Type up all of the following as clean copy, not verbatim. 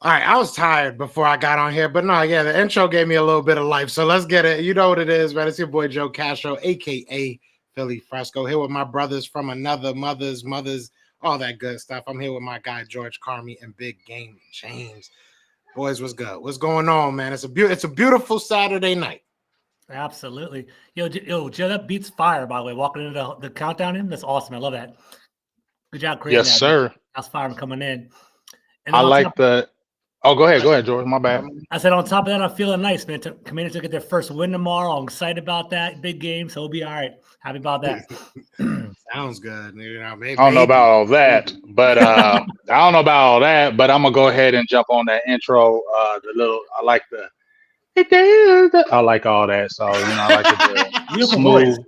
All right, I was tired before I got on here, but no, yeah, the intro gave me a little bit of life. So let's get it. You know what it is, man. It's your boy Joe Castro, aka Philly Fresco, here with my brothers from another mothers, all that good stuff. I'm here with my guy George Carmi and Big Game James. Boys, what's good? What's going on, man? It's a beautiful Saturday night. Absolutely. Joe, that beats fire, by the way. Walking into the countdown that's awesome. I love that. Good job creating Yes, that. sir. That's fire coming in. And I like the. Oh, go ahead, George. My bad. I said on top of that, I'm feeling nice, man. Commanders to get their first win tomorrow. I'm excited about that big game, so we'll be all right. Happy about that. Sounds good. You know, maybe, I don't know about all that, but I don't know about all that. But I'm gonna go ahead and jump on that intro. I like the. I like all that. So I like the smooth.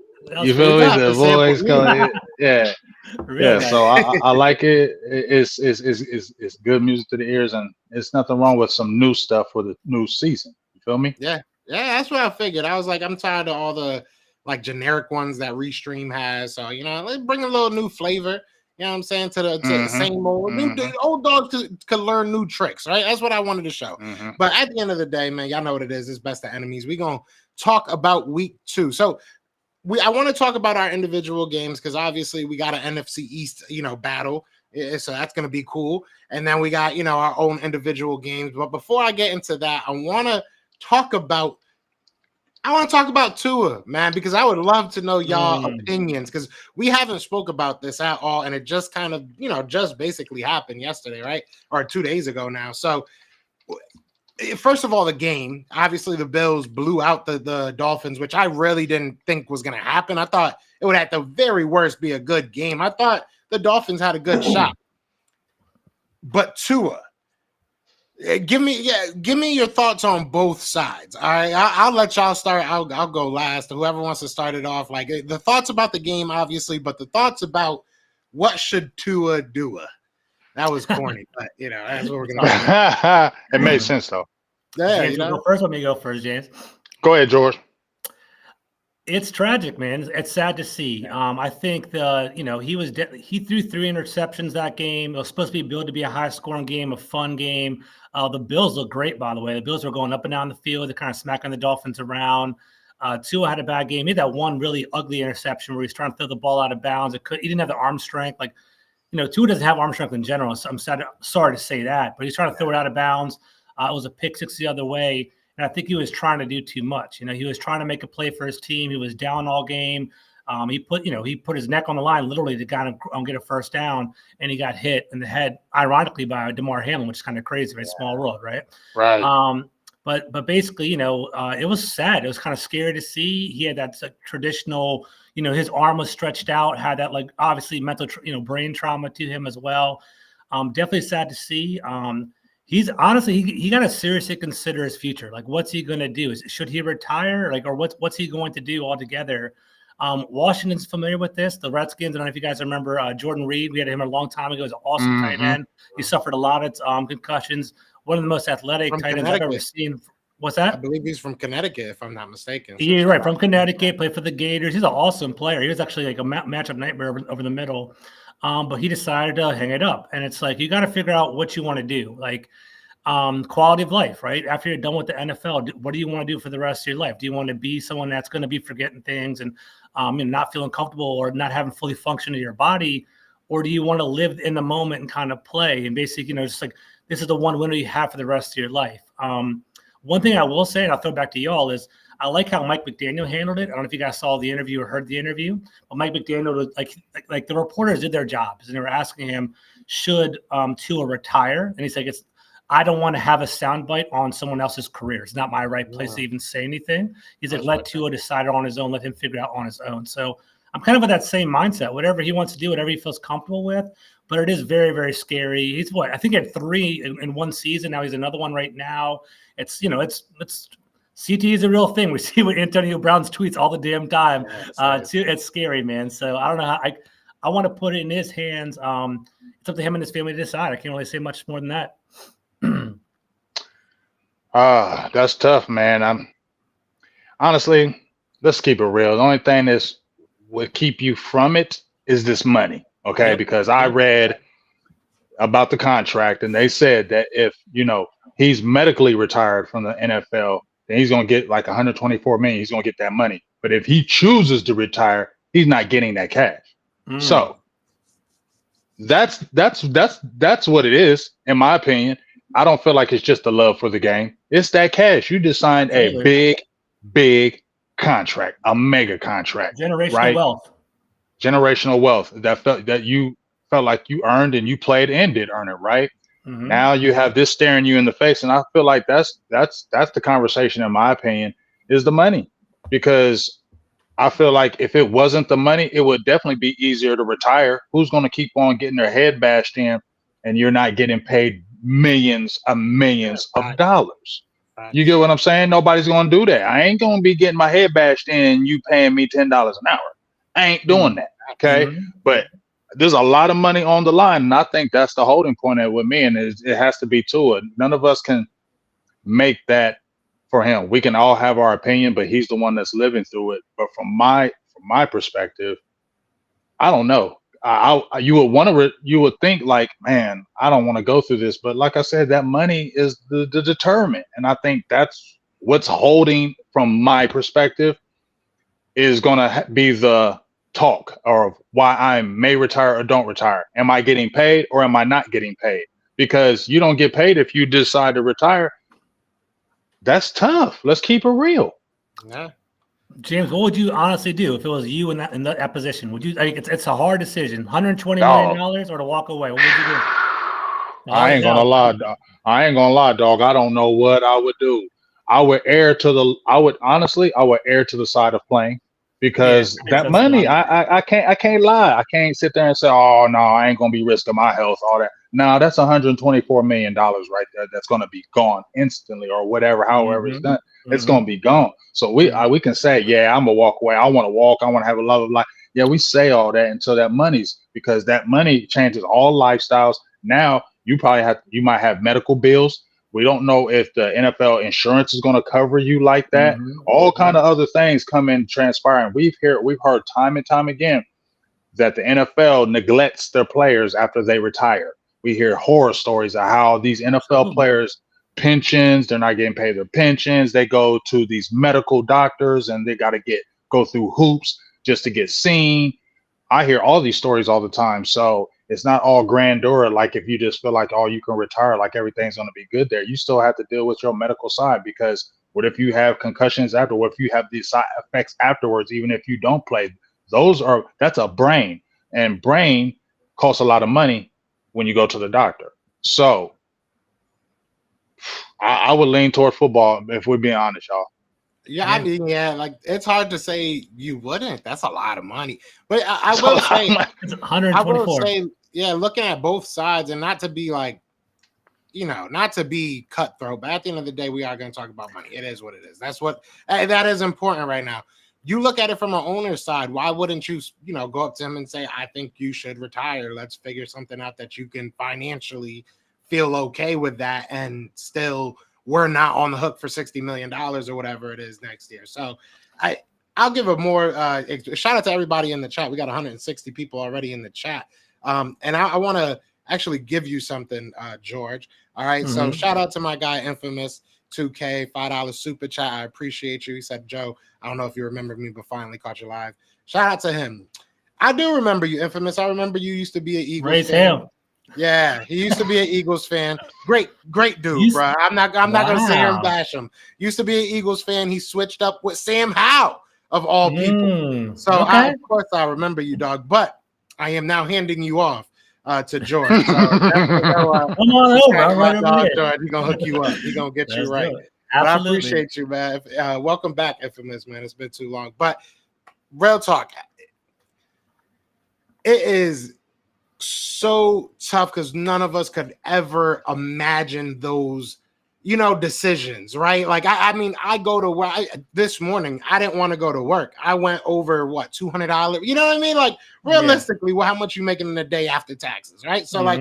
You feel me? The voice coming. Yeah. Really nice. So I like it. It's good music to the ears, and it's nothing wrong with some new stuff for the new season. You feel me? Yeah, that's what I figured. I was like, I'm tired of all the like generic ones that Restream has. So let's bring a little new flavor. You know what I'm saying? To the same old. The old dogs could learn new tricks, right? That's what I wanted to show. But at the end of the day, man, y'all know what it is. It's best of enemies. We're gonna talk about week 2. So I want to talk about our individual games because obviously we got an NFC East, battle. So that's going to be cool. And then we got, our own individual games. But before I get into that, I want to talk about Tua, man, because I would love to know y'all opinions because we haven't spoke about this at all. And it just kind of, just basically happened yesterday, right? Or 2 days ago now. So first of all, the game, obviously the Bills blew out the Dolphins, which I really didn't think was going to happen. I thought it would at the very worst be a good game. I thought the Dolphins had a good shot. But Tua, give me your thoughts on both sides. All right, I'll let y'all start. I'll go last. Whoever wants to start it off, like the thoughts about the game, obviously, but the thoughts about what should Tua do. That was corny, but that's what we're gonna do. It made sense though. Yeah, James, go first. Let me go first, James. Go ahead, George. It's tragic, man. It's sad to see. I think he threw 3 interceptions that game. It was supposed to be billed to be a high-scoring game, a fun game. The Bills look great, by the way. The Bills were going up and down the field. They're kind of smacking the Dolphins around. Tua had a bad game. He had that one really ugly interception where he's trying to throw the ball out of bounds. He didn't have the arm strength. Tua doesn't have arm strength in general. So I'm sorry to say that, but he's trying to throw it out of bounds. It was a pick 6 the other way. And I think he was trying to do too much. He was trying to make a play for his team. He was down all game. He put his neck on the line literally to kind of get a first down, and he got hit in the head, ironically, by DeMar Hamlin, which is kind of crazy, right? Small world, right? Right. But basically, it was sad. It was kind of scary to see. He had that traditional, his arm was stretched out, had that obviously mental, brain trauma to him as well. Definitely sad to see. He's honestly, he got to seriously consider his future. What's he going to do? Should he retire? Or what's he going to do altogether? Washington's familiar with this. The Redskins, I don't know if you guys remember Jordan Reed. We had him a long time ago. He was an awesome tight end. He suffered a lot of concussions. One of the most athletic tight ends I've ever seen. What's that? I believe he's from Connecticut, if I'm not mistaken. Yeah, right. From Connecticut, played for the Gators. He's an awesome player. He was actually a matchup nightmare over the middle. But he decided to hang it up. And it's you got to figure out what you want to do. Quality of life, right? After you're done with the NFL, what do you want to do for the rest of your life? Do you want to be someone that's going to be forgetting things and not feeling comfortable or not having fully function in your body? Or do you want to live in the moment and kind of play? And basically, just this is the one window you have for the rest of your life. One thing I will say, and I'll throw it back to y'all, is I like how Mike McDaniel handled it. I don't know if you guys saw the interview or heard the interview, but Mike McDaniel was like the reporters did their jobs and they were asking him, should Tua retire? And he's like, I don't want to have a soundbite on someone else's career. It's not my right place to even say anything. He's let Tua decide on his own, let him figure it out on his own. So I'm kind of with that same mindset. Whatever he wants to do, whatever he feels comfortable with. But it is very, very scary. He's I think he had 3 in one season. Now he's another one right now. It's CT is a real thing. We see what Antonio Brown's tweets all the damn time. It's scary, man. So I don't know how I want to put it in his hands. It's up to him and his family to decide. I can't really say much more than that. That's tough, man. Honestly, let's keep it real. The only thing that would keep you from it is this money. Okay, because I read about the contract, and they said that if he's medically retired from the NFL, then he's going to get like 124 million. He's going to get that money. But if he chooses to retire, he's not getting that cash. So that's what it is, in my opinion. I don't feel like it's just the love for the game. It's that cash. You just signed a big contract, a mega contract, generational wealth. Generational wealth that you felt like you earned, and you played and did earn it, right? Now you have this staring you in the face, and I feel like that's the conversation, in my opinion, is the money. Because I feel like if it wasn't the money, it would definitely be easier to retire. Who's going to keep on getting their head bashed in, and you're not getting paid millions of dollars? You get what I'm saying? Nobody's going to do that. I ain't going to be getting my head bashed in, you paying me $10 an hour. I ain't doing that. Okay. But there's a lot of money on the line, and I think that's the holding point with me, and it has to be to it. None of us can make that for him. We can all have our opinion, but he's the one that's living through it. But from my perspective, I don't know. You would think like, man, I don't want to go through this, but like I said, that money is the deterrent, and I think that's what's holding, from my perspective, is going to be the talk of why I may retire or don't retire. Am I getting paid or am I not getting paid? Because you don't get paid if you decide to retire. That's tough. Let's keep it real. Yeah. James, what would you honestly do if it was you in that position? Would you? It's a hard decision. $120 million or to walk away. What would you do? I ain't gonna lie, dog. I don't know what I would do. I would err to the side of playing, because that money, I can't lie. I can't sit there and say, oh no, I ain't gonna be risking my health, all that. No, that's $124 million right there. That's gonna be gone instantly, or whatever, however it's done. It's gonna be gone. So we can say, yeah, I'm gonna walk away. I want to walk. I want to have a love of life. Yeah, we say all that until that money's, because that money changes all lifestyles. Now you might have medical bills. We don't know if the NFL insurance is going to cover you like that. All kind of other things come in transpiring. We've heard time and time again that the NFL neglects their players after they retire. We hear horror stories of how these NFL players, pensions, they're not getting paid their pensions. They go to these medical doctors and they got to go through hoops just to get seen. I hear all these stories all the time. So it's not all grandeur. Like if you just feel like, oh, you can retire, like everything's going to be good there. You still have to deal with your medical side, because what if you have concussions after? What if you have these side effects afterwards, even if you don't play? That's a brain, and brain costs a lot of money when you go to the doctor. So I would lean toward football, if we're being honest, y'all. Yeah, I mean, like it's hard to say you wouldn't. That's a lot of money. But I will say, 124. I will say, yeah, looking at both sides, and not to be like, not to be cutthroat, but at the end of the day, we are going to talk about money. It is what it is. That is important right now. You look at it from an owner's side. Why wouldn't you, go up to him and say, I think you should retire. Let's figure something out that you can financially feel okay with that, and still we're not on the hook for $60 million or whatever it is next year. So I'll give a more shout out to everybody in the chat. We got 160 people already in the chat. And I want to actually give you something, George. All right. So shout out to my guy, Infamous 2K, $5 super chat. I appreciate you. He said, Joe, I don't know if you remember me, but finally caught you live. Shout out to him. I do remember you, Infamous. I remember you used to be an Eagles fan. Yeah, he used to be an Eagles fan. Great dude, bro. I'm not gonna sit here and bash him. Used to be an Eagles fan. He switched up with Sam Howell of all people. So of course I remember you, dog. But I am now handing you off to George. So come on over. I'm right over here. George, he's gonna hook you up. He's gonna get you right. But I appreciate you, man. Welcome back, Infamous, man. It's been too long. But real talk, it is so tough because none of us could ever imagine those, decisions, right? Like, I mean, I go to work this morning. I didn't want to go to work. I went over $200. You know what I mean? Like, realistically, how much you making in a day after taxes, right? So, I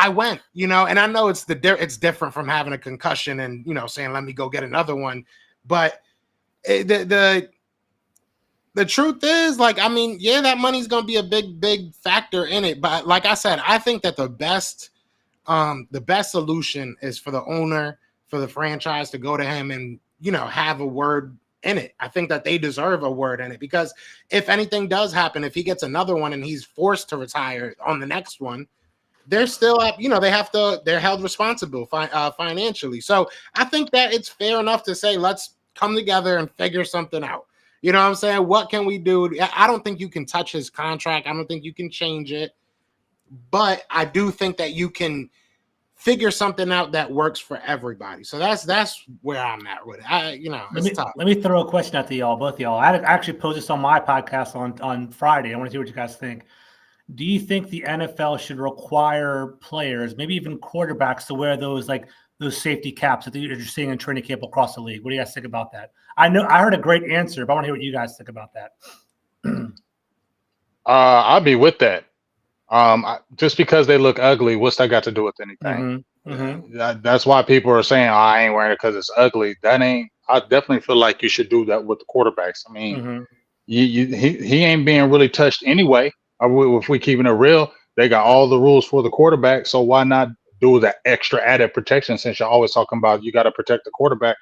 went, and I know it's different from having a concussion and saying let me go get another one, but The truth is, like, I mean, yeah, that money's going to be a big factor in it. But like I said, I think that the best solution is for the owner, for the franchise to go to him and, have a word in it. I think that they deserve a word in it, because if anything does happen, if he gets another one and he's forced to retire on the next one, they're still up, they're held responsible financially. So I think that it's fair enough to say, let's come together and figure something out. You know what I'm saying? What can we do? I don't think you can touch his contract. I don't think you can change it. But I do think that you can figure something out that works for everybody. So that's where I'm at with it. It's tough. Let me throw a question out to y'all, both of y'all. I actually posed this on my podcast on Friday. I want to see what you guys think. Do you think the NFL should require players, maybe even quarterbacks, to wear those safety caps that you're seeing in training camp across the league? What do you guys think about that? I know I heard a great answer, but I want to hear what you guys think about that. I'll be with that. Just because they look ugly, what's that got to do with anything? That's why people are saying, I ain't wearing it because it's ugly. I definitely feel like you should do that with the quarterbacks. I mean, he ain't being really touched anyway. If we keeping it real, they got all the rules for the quarterback. So why not do that extra added protection, since you're always talking about you got to protect the quarterback?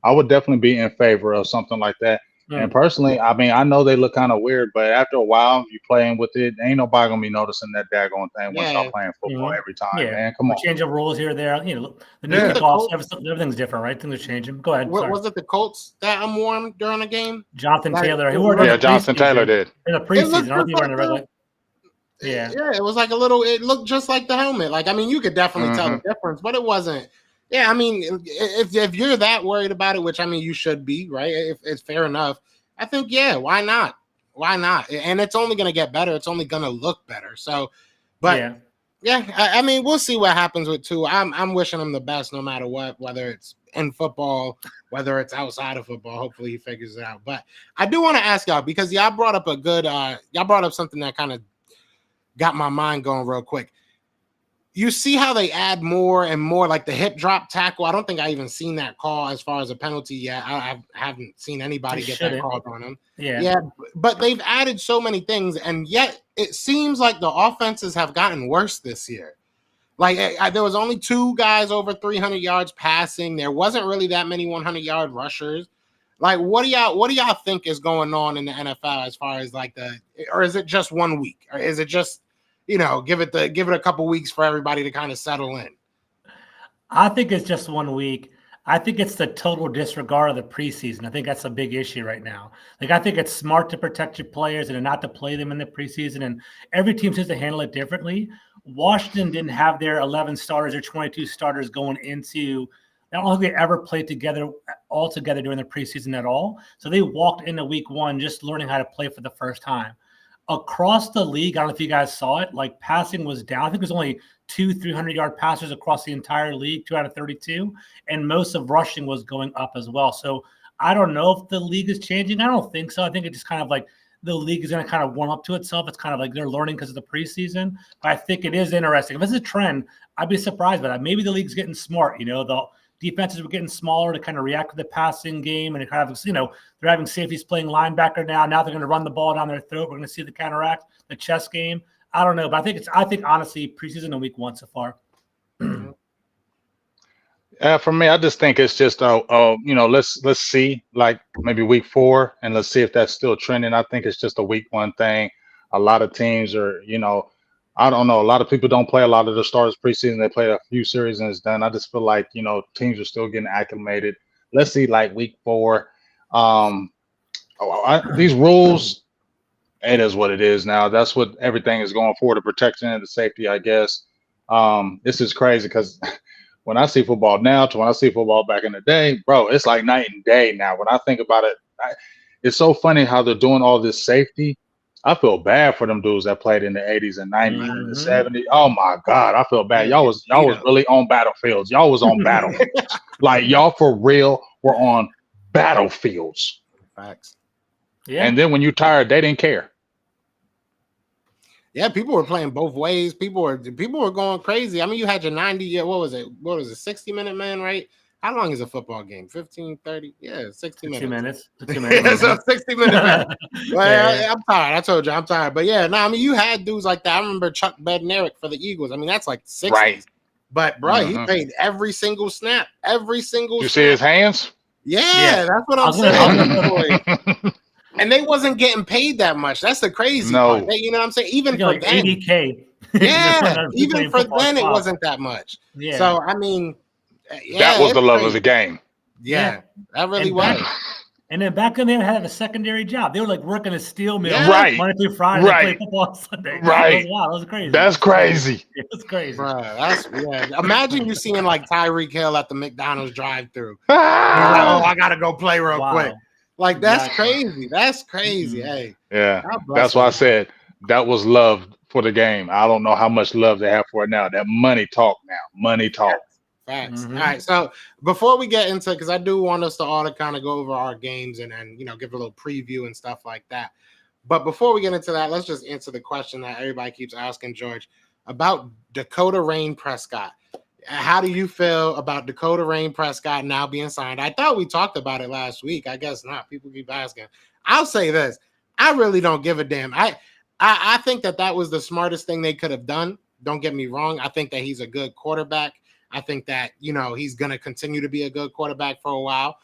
I would definitely be in favor of something like that. And personally, I mean, I know they look kind of weird, but after a while, you playing with it, ain't nobody gonna be noticing that daggone thing once y'all playing football every time, man. Come on. Change of rules here or there. The new kickoffs, everything's different, right? Things are changing. Go ahead. Was it the Colts that won during the game? Jonathan Taylor. Jonathan Taylor did. In the preseason. I don't think we're in the regular. Yeah, it was like it looked just like the helmet. Like, I mean, you could definitely tell the difference, but it wasn't. Yeah, I mean, if you're that worried about it, which I mean, you should be, right? If it's fair enough, I think, why not? Why not? And it's only going to get better. It's only going to look better. So, but I mean, we'll see what happens with Tua. I'm wishing him the best, no matter what, whether it's in football, whether it's outside of football. Hopefully he figures it out. But I do want to ask y'all, because y'all brought up something that kind of got my mind going real quick. You see how they add more and more, like the hip drop tackle. I don't think I even seen that call as far as a penalty yet. I haven't seen anybody get that called on him. Yeah, but they've added so many things, and yet it seems like the offenses have gotten worse this year. Like, there was only 2 guys over 300 yards passing. There wasn't really that many 100-yard rushers. Like, what do y'all think is going on in the NFL as far as or is it just 1 week, or is it just, give it a couple weeks for everybody to kind of settle in? I think it's just 1 week. I think it's the total disregard of the preseason. I think that's a big issue right now. Like, I think it's smart to protect your players and not to play them in the preseason. And every team seems to handle it differently. Washington didn't have their 11 starters or 22 starters going into. I don't think they ever played all together during the preseason at all. So they walked into week 1 just learning how to play for the first time. Across the league, I don't know if you guys saw it, like, passing was down. I think there's only 2 300-yard passers across the entire league, 2 out of 32, and most of rushing was going up as well. So I don't know if the league is changing. I don't think so. I think it just kind of like the league is going to kind of warm up to itself. It's kind of like they're learning because of the preseason. But I think it is interesting. If it's a trend, I'd be surprised by that. Maybe the league's getting smart. The defenses were getting smaller to kind of react to the passing game, and it kind of, they're having safeties playing linebacker now. Now they're going to run the ball down their throat. We're going to see the counteract, the chess game. I don't know, but I think honestly, preseason in week 1 so far. For me, I just think it's just let's see, like, maybe week 4, and let's see if that's still trending. I think it's just a week 1 thing. A lot of teams are, I don't know. A lot of people don't play a lot of the starters preseason. They play a few series and it's done. I just feel like, teams are still getting acclimated. Let's see, like, week 4. These rules, it is what it is now. That's what everything is going for, the protection and the safety, I guess. This is crazy because when I see football now to when I see football back in the day, bro, it's like night and day now. When I think about it, it's so funny how they're doing all this safety. I feel bad for them dudes that played in the 80s and 90s and the 70s. Oh my God, I feel bad. Y'all was really on battlefields. Y'all was on battlefields. Like, y'all for real were on battlefields. Facts. Yeah. And then when you tired, they didn't care. Yeah, people were playing both ways. People were going crazy. I mean, you had your 90-year, what was it, 60-minute man, right? How long is a football game? 15, 30? Yeah, 60 minutes. 2 minutes. 2 Yeah, minutes. so 60 minutes. Well, Yeah. I'm tired. I told you I'm tired. But yeah, no, I mean, you had dudes like that. I remember Chuck Bednarik for the Eagles. I mean, that's like 60s. Right. But, bro, he Mhm. played every single snap. Every single You snap. see his hands? Yeah, that's what I'm saying. And they wasn't getting paid that much. That's the crazy No. part. You know what I'm saying? Even for like then. 80K. Yeah, even for then it wasn't that much. Yeah. So, I mean, yeah, That was the it's love crazy. of the game. Yeah, that really And was. And then back then they had a secondary job. They were like working a steel mill Yeah. Monday through Friday. Right. They played football on Sunday. Right. That was wild. That was crazy. That's crazy. It was crazy. Bro, imagine you seeing like Tyreek Hill at the McDonald's drive-through. Ah! I gotta go play real Wow. quick. Like that's Exactly. crazy. That's crazy. Mhm. Hey, Yeah. God bless That's why I them. said that was love for the game. I don't know how much love they have for it now. That money talk now. Money talk. Facts. Mhm. All right. So before we get into, because I do want us to all to kind of go over our games and give a little preview and stuff like that. But before we get into that, let's just answer the question that everybody keeps asking, George, about Dakota Rain Prescott. How do you feel about Dakota Rain Prescott now being signed? I thought we talked about it last week. I guess not. People keep asking. I'll say this. I really don't give a damn. I think that was the smartest thing they could have done. Don't get me wrong. I think that he's a good quarterback. I think that, he's going to continue to be a good quarterback for a while.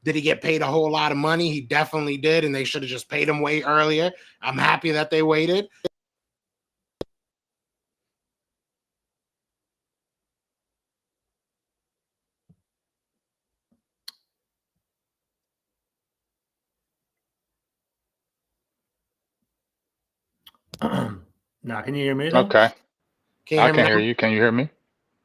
Did he get paid a whole lot of money? He definitely did, and they should have just paid him way earlier. I'm happy that they waited. Now, can you hear me? Though? Okay. Can I can hear you. Can you hear me?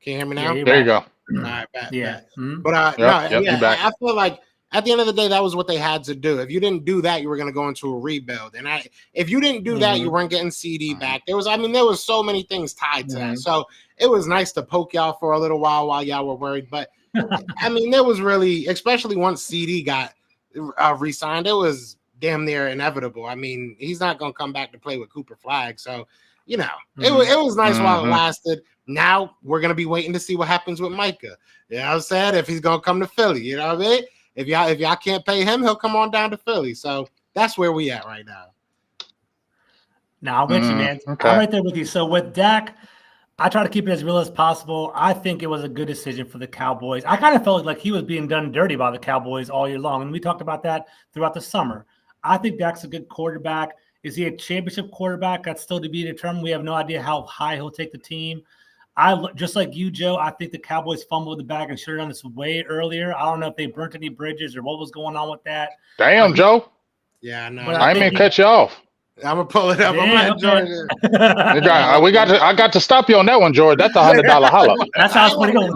Can you hear me Yeah, now? you're There you back. go. All right, bet. Yeah. Mhm. But Yep, you back. I feel like at the end of the day, that was what they had to do. If you didn't do that, you were going to go into a rebuild. And if you didn't do that, you weren't getting CD back. There was so many things tied to that. So it was nice to poke y'all for a little while y'all were worried. But I mean, there was really, especially once CD got re-signed, it was damn near inevitable. I mean, he's not going to come back to play with Cooper Flag. So, it was nice while it lasted. Now we're going to be waiting to see what happens with Micah. You know what I'm saying? If he's going to come to Philly, you know what I mean? If y'all can't pay him, he'll come on down to Philly. So that's where we at right now. Now, I'm with you, man. Okay. I'm right there with you. So with Dak, I try to keep it as real as possible. I think it was a good decision for the Cowboys. I kind of felt like he was being done dirty by the Cowboys all year long, and we talked about that throughout the summer. I think Dak's a good quarterback. Is he a championship quarterback? That's still to be determined. We have no idea how high he'll take the team. Just like you, Joe, I think the Cowboys fumbled the bag and should have done this way earlier. I don't know if they burnt any bridges or what was going on with that. Damn, Joe. Yeah, I know. But I didn't mean to cut you off. I'm gonna pull it up. I'm Yeah, gonna enjoy it. I got to stop you on that one, George. That's $100 holla. That's how it's going to go.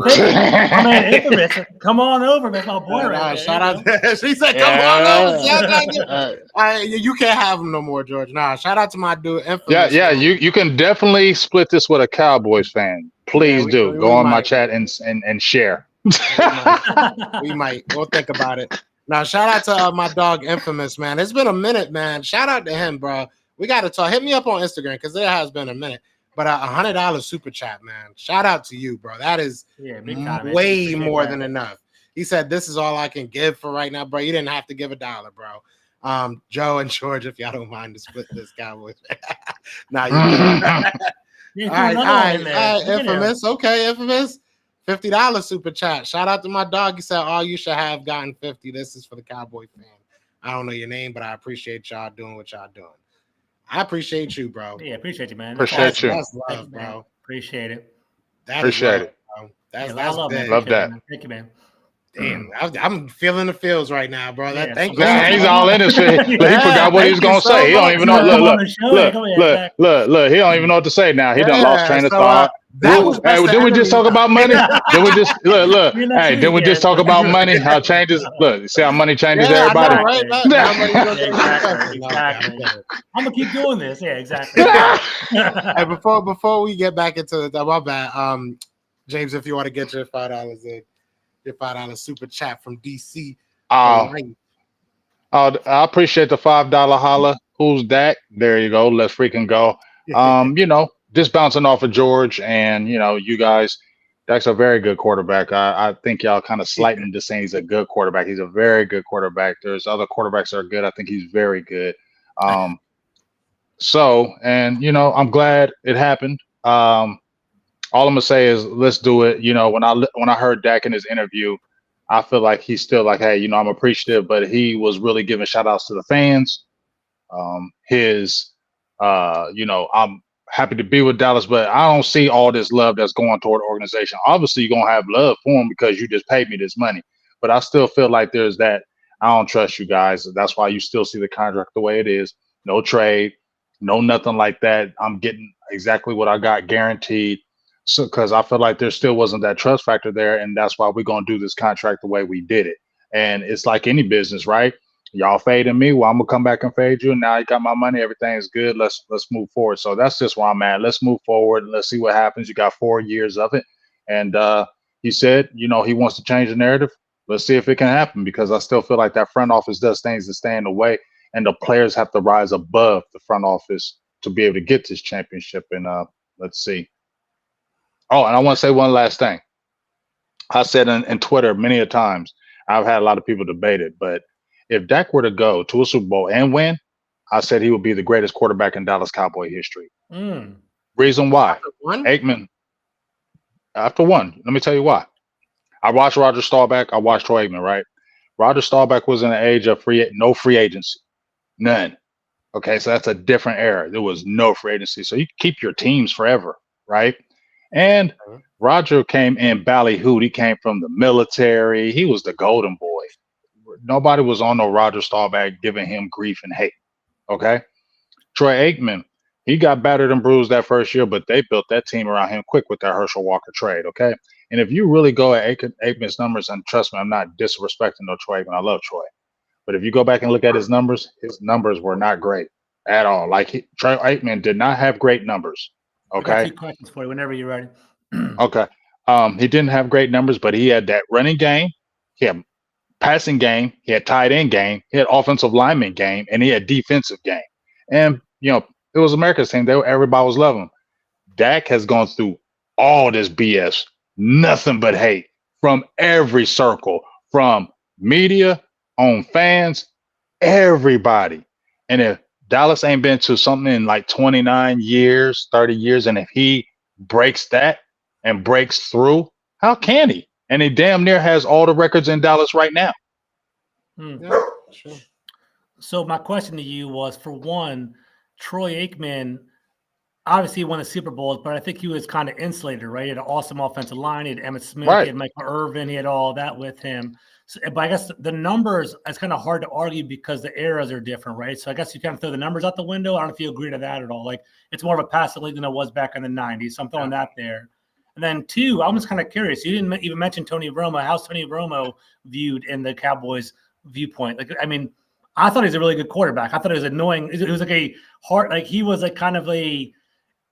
My man, Infamous, come on over, man. My boy right there. Shout out. She said, "Come on over." You can't have him no more, George. Nah, shout out to my dude. Infamous. Yeah. You can definitely split this with a Cowboys fan. Please do. Go on my chat and share. We might. We'll think about it. Now, shout out to my dog Infamous, man. It's been a minute, man. Shout out to him, bro. We got to talk. Hit me up on Instagram because it has been a minute. But $100 super chat, man. Shout out to you, bro. That is big time, way more than enough. He said, "This is all I can give for right now, bro." You didn't have to give $1, bro. Joe and George, if y'all don't mind to split this Cowboys. Nah, you all right, Infamous. Okay, Infamous. $50 super chat. Shout out to my dog. He said, "All you should have gotten 50. This is for the Cowboy fan." I don't know your name, but I appreciate y'all doing what y'all doing. I appreciate you, bro. Yeah, appreciate you, man. Appreciate you. That's love, bro. Appreciate it. Appreciate it. Bro. That's love, big. Love that. Thank you, man. Damn, I'm feeling the feels right now, bro. Thank you. Man, he's all in his face. He forgot what he was gonna say. He don't even know. Look. He don't even know what to say now. He done lost train of thought. Did we just talk about money? Did we just look? Hey, did we just talk about money? How changes? Look, you see how money changes everybody. Exactly. I'm gonna keep doing this. Yeah, exactly. Hey, before we get back into the my bad, James, if you want to get your $5 in. Your $5 super chat from DC. I appreciate the $5 holla. Who's that? There you go. Let's freaking go. Just bouncing off of George and you guys Dak's a very good quarterback. I think y'all kind of slightly just saying he's a good quarterback. He's a very good quarterback. There's other quarterbacks that are good. I think he's very good. And I'm glad it happened. All I'm gonna say is let's do it. When I heard Dak in his interview, I feel like he's still like, hey, I'm appreciative, but he was really giving shout outs to the fans. I'm happy to be with Dallas, but I don't see all this love that's going toward the organization. Obviously, you're gonna have love for him because you just paid me this money, but I still feel like there's that. I don't trust you guys. That's why you still see the contract the way it is. No trade, no nothing like that. I'm getting exactly what I got guaranteed. So, because I feel like there still wasn't that trust factor there, and that's why we're gonna do this contract the way we did it. And it's like any business, right? Y'all fading me, well, I'm gonna come back and fade you. And now you got my money, everything's good. Let's move forward. So that's just where I'm at. Let's move forward. Let's see what happens. You got 4 years of it, and he said, he wants to change the narrative. Let's see if it can happen because I still feel like that front office does things to stay in the way, and the players have to rise above the front office to be able to get this championship. And let's see. Oh, and I want to say one last thing. I said in Twitter many a times, I've had a lot of people debate it, but if Dak were to go to a Super Bowl and win, I said he would be the greatest quarterback in Dallas Cowboy history. Reason why? Aikman, after one, let me tell you why. I watched Roger Staubach. I watched Troy Aikman, right? Roger Staubach was in the age of no free agency. None. Okay, so that's a different era. There was no free agency. So you keep your teams forever, right? And Roger came in ballyhooed. He came from the military. He was the golden boy. Nobody was on no Roger Staubach giving him grief and hate. Okay. Troy Aikman, he got battered and bruised that first year, but they built that team around him quick with that Herschel Walker trade. Okay. And if you really go at Aikman's numbers, and trust me, I'm not disrespecting no Troy Aikman. I love Troy. But if you go back and look at his numbers were not great at all. Like Troy Aikman did not have great numbers. Okay. I got 2 questions for you whenever you're ready. Okay. He didn't have great numbers, but he had that running game. He had passing game. He had tight end game. He had offensive lineman game, and he had defensive game. And it was America's team. Everybody was loving him. Dak has gone through all this BS, nothing but hate from every circle, from media, on fans, everybody. And if Dallas ain't been to something in like 29 years, 30 years, and if he breaks that and breaks through, how can he? And he damn near has all the records in Dallas right now. Yeah, sure. So my question to you was, for one, Troy Aikman, obviously he won the Super Bowls, but I think he was kind of insulated, right? He had an awesome offensive line. He had Emmitt Smith, Right. He had Michael Irvin, he had all that with him. So, but I guess the numbers, it's kind of hard to argue because the eras are different, right? So I guess you kind of throw the numbers out the window. I don't know if you agree to that at all. Like, it's more of a passing league than it was back in the 90s. So I'm throwing that there. And then 2, I'm just kind of curious. You didn't even mention Tony Romo. How's Tony Romo viewed in the Cowboys' viewpoint? Like, I mean, I thought he was a really good quarterback. I thought it was annoying. It was like a hard, like he was like kind of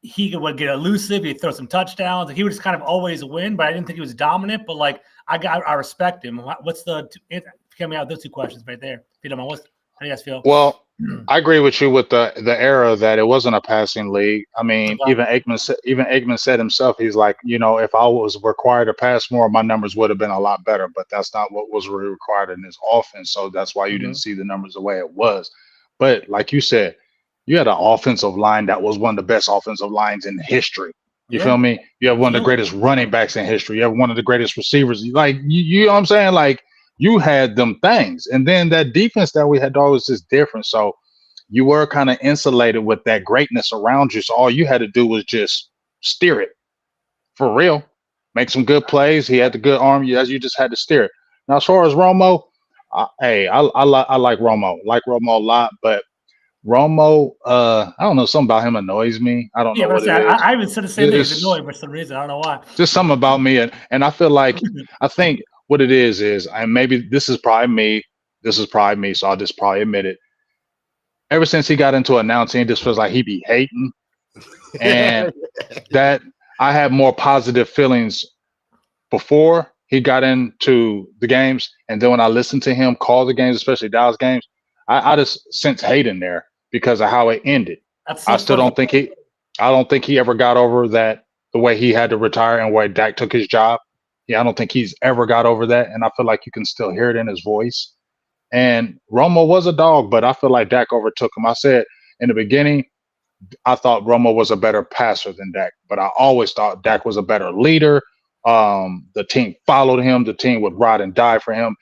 he would get elusive. He'd throw some touchdowns. Like he would just kind of always win, but I didn't think he was dominant. But like I respect him. What's coming out those 2 questions right there? If you don't mind, how do you guys feel? Well, I agree with you with the era that it wasn't a passing league. I mean, even Aikman said himself, he's like, if I was required to pass more, my numbers would have been a lot better. But that's not what was required in his offense. So that's why you didn't see the numbers the way it was. But like you said, you had an offensive line that was one of the best offensive lines in history. You feel me? You have one of the greatest running backs in history. You have one of the greatest receivers. Like, you know what I'm saying? Like, you had them things. And then that defense that we had was just different. So you were kind of insulated with that greatness around you. So all you had to do was just steer it for real. Make some good plays. He had the good arm. You just had to steer it. Now, as far as Romo, I like Romo. Like Romo a lot, but Romo, I don't know, something about him annoys me. I don't know what it is. I even said the same thing. It's annoying for some reason. I don't know why. Just something about me, and I feel like I think what it is, and maybe this is probably me. So I'll just probably admit it. Ever since he got into announcing, it just feels like he be hating, and that I had more positive feelings before he got into the games, and then when I listened to him call the games, especially Dallas games, I just sense hate in there because of how it ended. I don't think he ever got over that the way he had to retire and why Dak took his job. Yeah, I don't think he's ever got over that, and I feel like you can still hear it in his voice. And Romo was a dog, but I feel like Dak overtook him. I said in the beginning, I thought Romo was a better passer than Dak, but I always thought Dak was a better leader. The team followed him. The team would ride and die for him.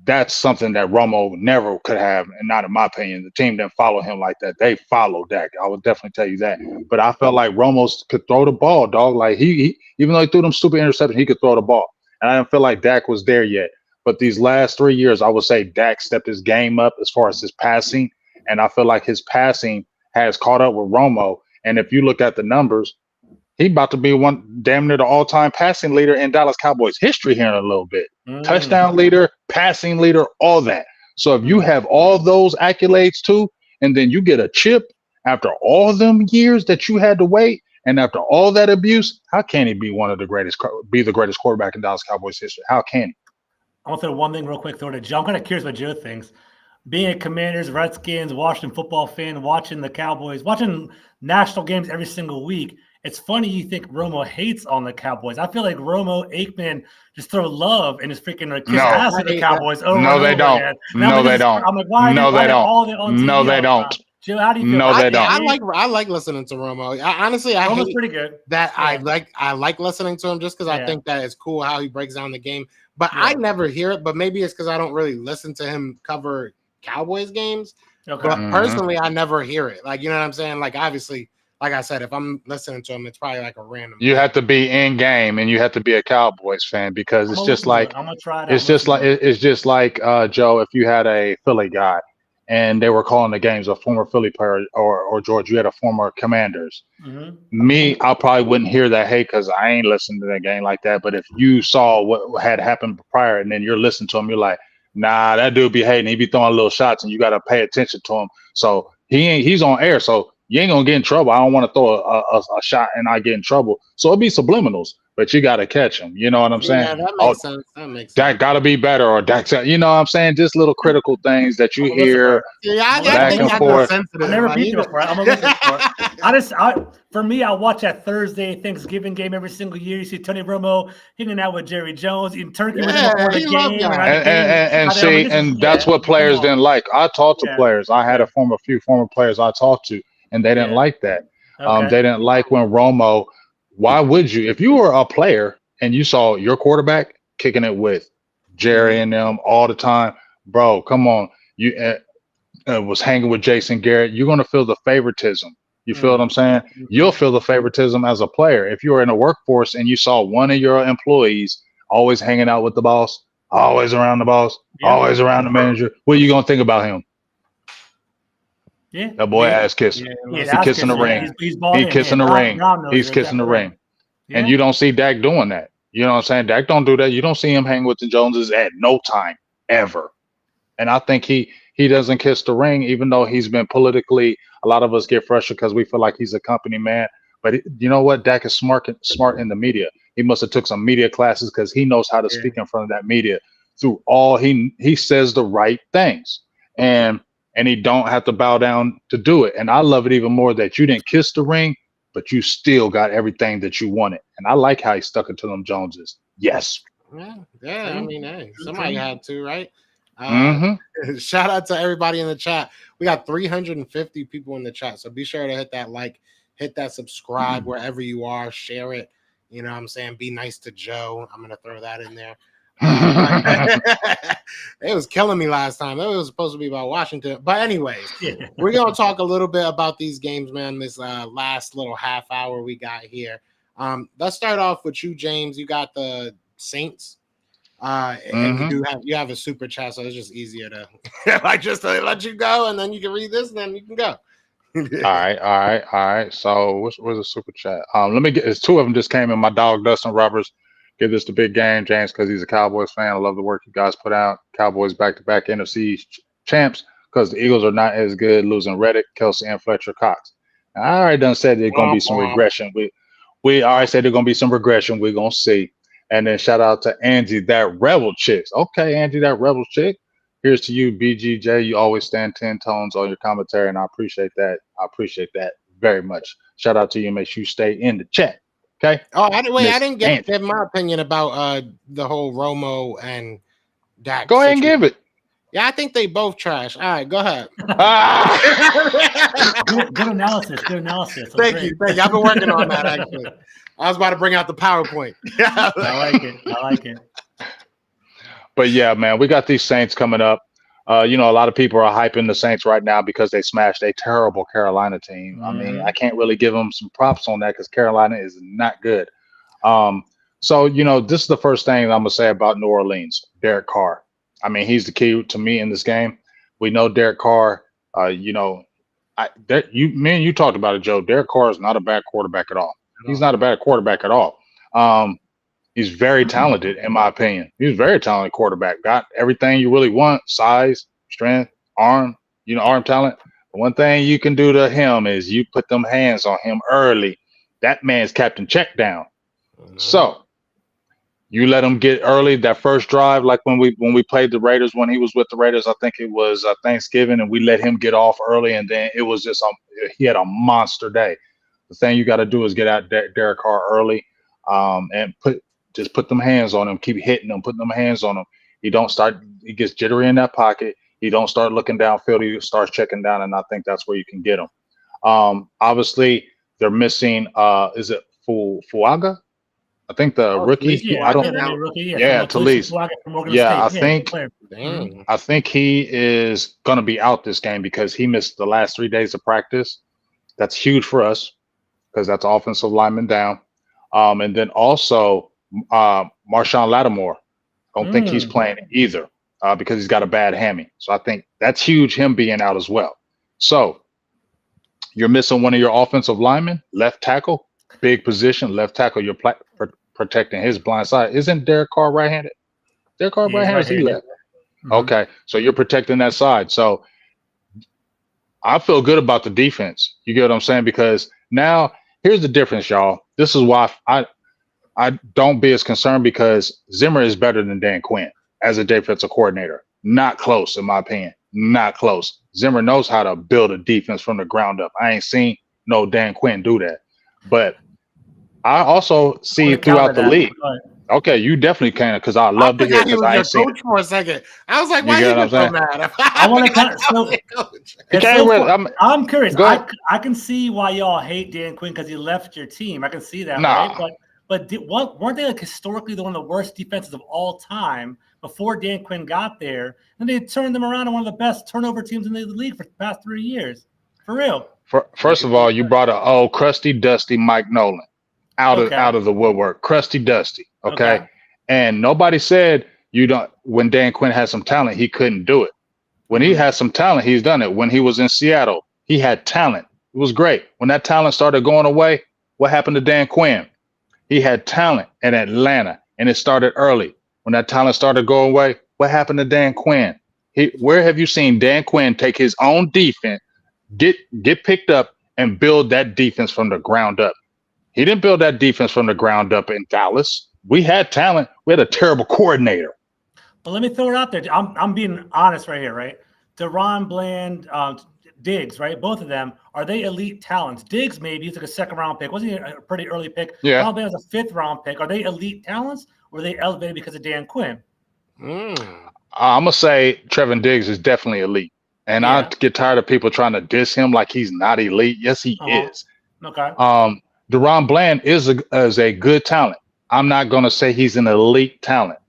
That's something that Romo never could have, and not in my opinion. The team didn't follow him like that. They followed Dak. I would definitely tell you that. But I felt like Romo could throw the ball, dog. Like he even though he threw them stupid interceptions, he could throw the ball. And I didn't feel like Dak was there yet. But these last 3 years, I would say Dak stepped his game up as far as his passing, and I feel like his passing has caught up with Romo. And if you look at the numbers, he about to be one damn near the all-time passing leader in Dallas Cowboys history here in a little bit. Touchdown leader, passing leader, all that. So if you have all those accolades too, and then you get a chip after all them years that you had to wait, and after all that abuse, how can he be one of the greatest, be the greatest quarterback in Dallas Cowboys history? How can he? I want to throw one thing real quick, throw to Joe. I'm kind of curious what Joe thinks. Being a Commanders, Redskins, Washington football fan, watching the Cowboys, watching national games every single week, it's funny you think Romo hates on the Cowboys. I feel like Romo, Aikman just throw love and just freaking kiss ass at the Cowboys over No, and they over don't. again. No, they don't. I'm like, why? No, they don't. All on No, TV they all the don't. time? Joe, how do you feel? No, they don't. I like listening to Romo. Honestly, I Romo's hate pretty good. that. Yeah. I like listening to him just because I think that it's cool how he breaks down the game. But Yeah. I never hear it. But maybe it's because I don't really listen to him cover Cowboys games. Okay. But personally, I never hear it. Like, you know what I'm saying? Like, obviously, like I said, if I'm listening to him, it's probably like a random. You have to be in game, and you have to be a Cowboys fan because it's just like I'm gonna try it. it's just like Joe. If you had a Philly guy and they were calling the games, a former Philly player, or George, you had a former Commanders. Me, I probably wouldn't hear that hate because I ain't listening to that game like that. But if you saw what had happened prior, and then you're listening to him, you're like, nah, that dude be hating. He be throwing little shots, and you got to pay attention to him. So he's on air, so you ain't gonna get in trouble. I don't want to throw a shot and I get in trouble. So it'd be subliminals, but you got to catch them. You know what I'm saying? Yeah, that makes sense. That makes sense. That got to be better, or Dak, you know what I'm saying? Just little critical things that you hear back and forth. I never beat you for it. I'm gonna listen for it. For me, I watch that Thursday Thanksgiving game every single year. You see Tony Romo hanging out with Jerry Jones, eating turkey with him before the game. And that's what players didn't like. I talked to players. I had a few former players I talked to, and they didn't like that. They didn't like when Romo. Why would you? If you were a player and you saw your quarterback kicking it with Jerry and them all the time, bro, come on. You was hanging with Jason Garrett. You're going to feel the favoritism. You feel what I'm saying? You'll feel the favoritism as a player. If you were in a workforce and you saw one of your employees always hanging out with the boss, always around the boss, always around the manager, what are you going to think about him? Yeah, that boy ass kissing. He's kissing the ring. He's kissing the ring. He's kissing the ring. And you don't see Dak doing that. You know what I'm saying? Dak don't do that. You don't see him hang with the Joneses at no time ever. And I think he doesn't kiss the ring, even though he's been politically. A lot of us get frustrated because we feel like he's a company man. But you know what? Dak is smart in the media. He must have took some media classes because he knows how to speak in front of that media. Through all he says the right things. And he don't have to bow down to do it. And I love it even more that you didn't kiss the ring, but you still got everything that you wanted. And I like how he stuck it to them Joneses. Yes. Yeah. I mean, hey, somebody had to, right? Shout out to everybody in the chat. We got 350 people in the chat. So be sure to hit that like, hit that subscribe wherever you are, share it. You know what I'm saying? Be nice to Joe. I'm going to throw that in there. It was killing me last time. It was supposed to be about Washington, but anyways, we're gonna talk a little bit about these games, man. This last little half hour we got here. Let's start off with you, James. You got the Saints, and you have a super chat, so it's just easier to like just to let you go, and then you can read this, and then you can go. All right. So where's the super chat? Let me get. It's two of them just came in. My dog Dustin Roberts. Give this the big game, James, because he's a Cowboys fan. I love the work you guys put out. Cowboys back-to-back NFC champs because the Eagles are not as good, losing Reddick, Kelsey, and Fletcher Cox. Now, I already done said there's going to be some regression. We already said there's going to be some regression. We're going to see. And then shout out to Angie, that rebel chick. Okay, Angie, that rebel chick. Here's to you, BGJ. You always stand 10 tones on your commentary, and I appreciate that. I appreciate that very much. Shout out to you. Make sure you stay in the chat. Okay. Oh, I Miss didn't Andy. give my opinion about the whole Romo and Dak. Go ahead and situation. give it. Yeah, I think they both trash. All right, go ahead. Ah! Good analysis. Good analysis. Thank you. I've been working on that actually. I was about to bring out the PowerPoint. I like it. But yeah, man, we got these Saints coming up. A lot of people are hyping the Saints right now because they smashed a terrible Carolina team. I mean, I can't really give them some props on that because Carolina is not good. So this is the first thing I'm gonna say about New Orleans. Derek Carr. I mean, he's the key to me in this game. We know Derek Carr. Me and you talked about it, Joe. Derek Carr is not a bad quarterback at all. He's not a bad quarterback at all. He's very talented, in my opinion. He's a very talented quarterback. Got everything you really want: size, strength, arm. Arm talent. The one thing you can do to him is you put them hands on him early. That man's Captain Checkdown. So you let him get early that first drive, like when we played the Raiders, when he was with the Raiders. I think it was Thanksgiving, and we let him get off early, and then it was just he had a monster day. The thing you got to do is get out Derek Carr early, and put them hands on him, keep hitting him, putting them hands on him. He gets jittery in that pocket. He don't start looking downfield. He starts checking down, and I think that's where you can get him. Obviously, they're missing. Is it Fuaga? I think the rookie. Yeah, I don't. Rookie, Talise. Yeah, Dang. I think he is going to be out this game because he missed the last 3 days of practice. That's huge for us because that's offensive lineman down. And then also Marshawn Lattimore. Don't think he's playing either because he's got a bad hammy. So I think that's huge, him being out as well. So you're missing one of your offensive linemen, left tackle, big position, left tackle. You're protecting his blind side. Isn't Derek Carr right-handed? Derek Carr right-handed? He left. Okay, so you're protecting that side. So I feel good about the defense. You get what I'm saying? Because now here's the difference, y'all. This is why I don't be as concerned, because Zimmer is better than Dan Quinn as a defensive coordinator. Not close, in my opinion. Not close. Zimmer knows how to build a defense from the ground up. I ain't seen no Dan Quinn do that. But I also see throughout the league. Okay, you definitely can, because I love to hear, because I ain't seen it for a second. I was like, why are you so mad? I want to I'm curious. I can see why y'all hate Dan Quinn because he left your team. I can see that, right? But weren't they historically one of the worst defenses of all time before Dan Quinn got there? And they turned them around to one of the best turnover teams in the league for the past 3 years. For real. First of all, you brought an old crusty, dusty Mike Nolan out of the woodwork. Crusty, dusty. Okay. And nobody said when Dan Quinn had some talent, he couldn't do it. When he had some talent, he's done it. When he was in Seattle, he had talent. It was great. When that talent started going away, what happened to Dan Quinn? He had talent in Atlanta, and it started early. When that talent started going away, what happened to Dan Quinn? Where have you seen Dan Quinn take his own defense, get picked up, and build that defense from the ground up? He didn't build that defense from the ground up in Dallas. We had talent. We had a terrible coordinator. But let me throw it out there. I'm being honest right here, right? DaRon Bland, Diggs, right? Both of them, are they elite talents? Diggs, maybe he's like a second-round pick. Wasn't he a pretty early pick? Yeah. DaRon Bland was a fifth-round pick. Are they elite talents, or were they elevated because of Dan Quinn? I'm gonna say Trevin Diggs is definitely elite, and I get tired of people trying to diss him like he's not elite. Yes, he is. Okay. DaRon Bland is a good talent. I'm not gonna say he's an elite talent,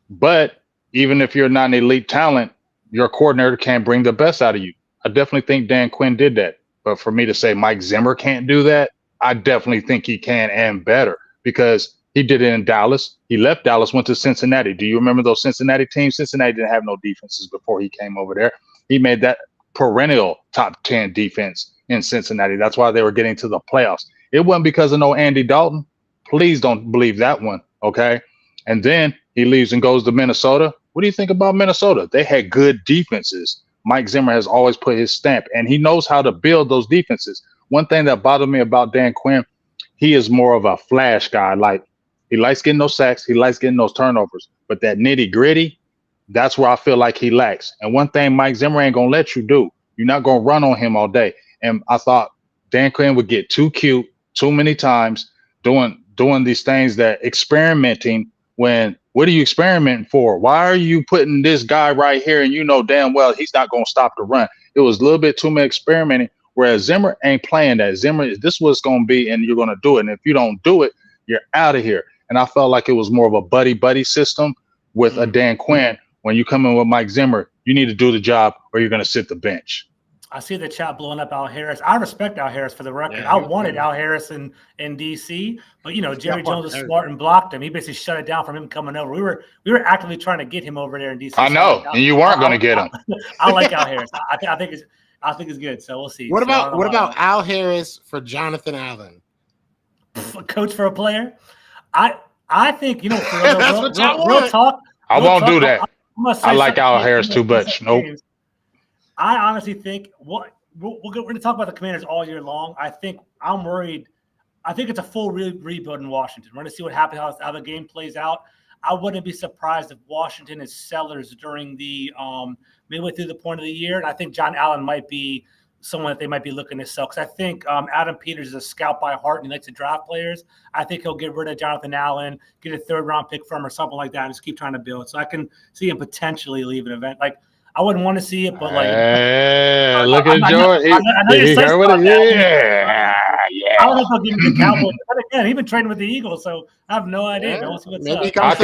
but even if you're not an elite talent, your coordinator can bring the best out of you. I definitely think Dan Quinn did that. But for me to say Mike Zimmer can't do that, I definitely think he can, and better, because he did it in Dallas. He left Dallas, went to Cincinnati. Do you remember those Cincinnati teams? Cincinnati didn't have no defenses before he came over there. He made that perennial top 10 defense in Cincinnati. That's why they were getting to the playoffs. It wasn't because of no Andy Dalton. Please don't believe that one, okay? And then he leaves and goes to Minnesota. What do you think about Minnesota? They had good defenses. Mike Zimmer has always put his stamp, and he knows how to build those defenses. One thing that bothered me about Dan Quinn, he is more of a flash guy. Like, he likes getting those sacks. He likes getting those turnovers. But that nitty gritty, that's where I feel like he lacks. And one thing Mike Zimmer ain't going to let you do, you're not going to run on him all day. And I thought Dan Quinn would get too cute too many times doing doing these things that experimenting when what are you experimenting for? Why are you putting this guy right here and you know damn well he's not going to stop the run? It was a little bit too much experimenting, whereas Zimmer ain't playing that. Zimmer, this is what's going to be, and you're going to do it. And if you don't do it, you're out of here. And I felt like it was more of a buddy system with a Dan Quinn. When you come in with Mike Zimmer, you need to do the job or you're going to sit the bench. I see the chat blowing up Al Harris. I respect Al Harris for the record. Yeah, I wanted Al Harris in DC, but Jerry Jones was smart and blocked him. He basically shut it down from him coming over. We were actively trying to get him over there in DC. I know, and you weren't going to get him. I like Al Harris. I think it's good. So we'll see. What about Al Harris for Jonathan Allen? Coach for a player? I think for That's real talk. I won't do that. I like Al Harris too much. Nope. I honestly think we're going to talk about the Commanders all year long. I'm worried. I think it's a full rebuild in Washington. We're going to see what happens, how the game plays out. I wouldn't be surprised if Washington is sellers during the midway through the point of the year. And I think John Allen might be someone that they might be looking to sell because I think Adam Peters is a scout by heart and he likes to draft players. I think he'll get rid of Jonathan Allen, get a third-round pick from him or something like that, and just keep trying to build. So I can see him potentially leave an event. Like, I wouldn't want to see it, but like, look at Jordan. I don't know if I'll give him the Cowboys. But again, he's been training with the Eagles, so I have no idea. Yeah, We'll see what's maybe up. I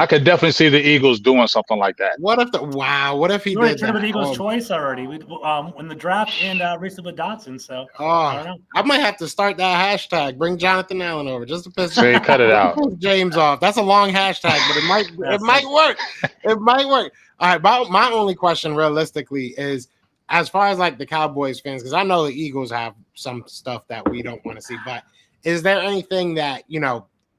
could definitely see the Eagles doing something like that. What if he did traded that? with Eagles twice already? In the draft and recently with Dotson. So I don't know. I might have to start that hashtag. Bring Jonathan Allen over just to piss cut it out. James off. That's a long hashtag, but it might work. It might work. All right, my only question realistically is as far as like the Cowboys fans, because I know the Eagles have some stuff that we don't want to see, but is there anything that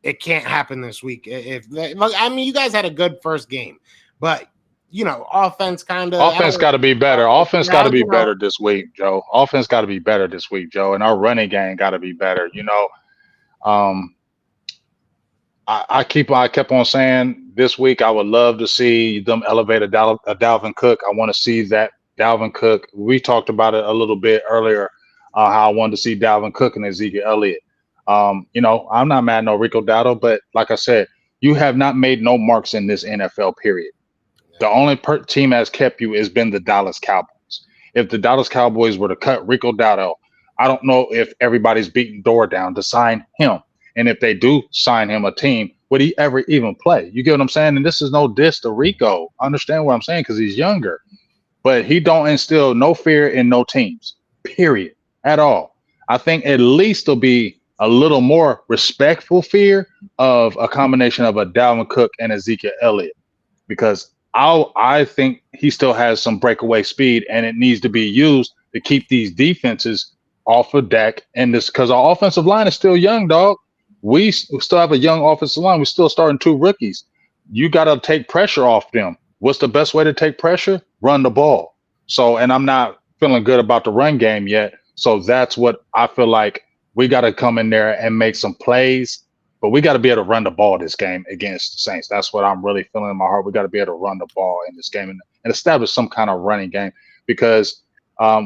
it can't happen this week? You guys had a good first game, but offense got to be better. Offense got to be better this week, Joe. Offense got to be better this week, Joe, and our running game got to be better. I kept on saying this week I would love to see them elevate a Dalvin Cook. I want to see that Dalvin Cook. We talked about it a little bit earlier, how I wanted to see Dalvin Cook and Ezekiel Elliott. I'm not mad at no Rico Dowdle, but like I said, you have not made no marks in this NFL period. The only team that's kept you has been the Dallas Cowboys. If the Dallas Cowboys were to cut Rico Dowdle, I don't know if everybody's beating door down to sign him. And if they do sign him a team, would he ever even play? You get what I'm saying? And this is no diss to Rico. I understand what I'm saying because he's younger. But he don't instill no fear in no teams, period, at all. I think at least there'll be a little more respectful fear of a combination of a Dalvin Cook and Ezekiel Elliott because I think he still has some breakaway speed and it needs to be used to keep these defenses off of Dak. And this because our offensive line is still young, dog. We still have a young offensive line. We're still starting 2 rookies. You got to take pressure off them. What's the best way to take pressure? Run the ball. So, and I'm not feeling good about the run game yet. So that's what I feel like we got to come in there and make some plays. But we got to be able to run the ball this game against the Saints. That's what I'm really feeling in my heart. We got to be able to run the ball in this game and establish some kind of running game because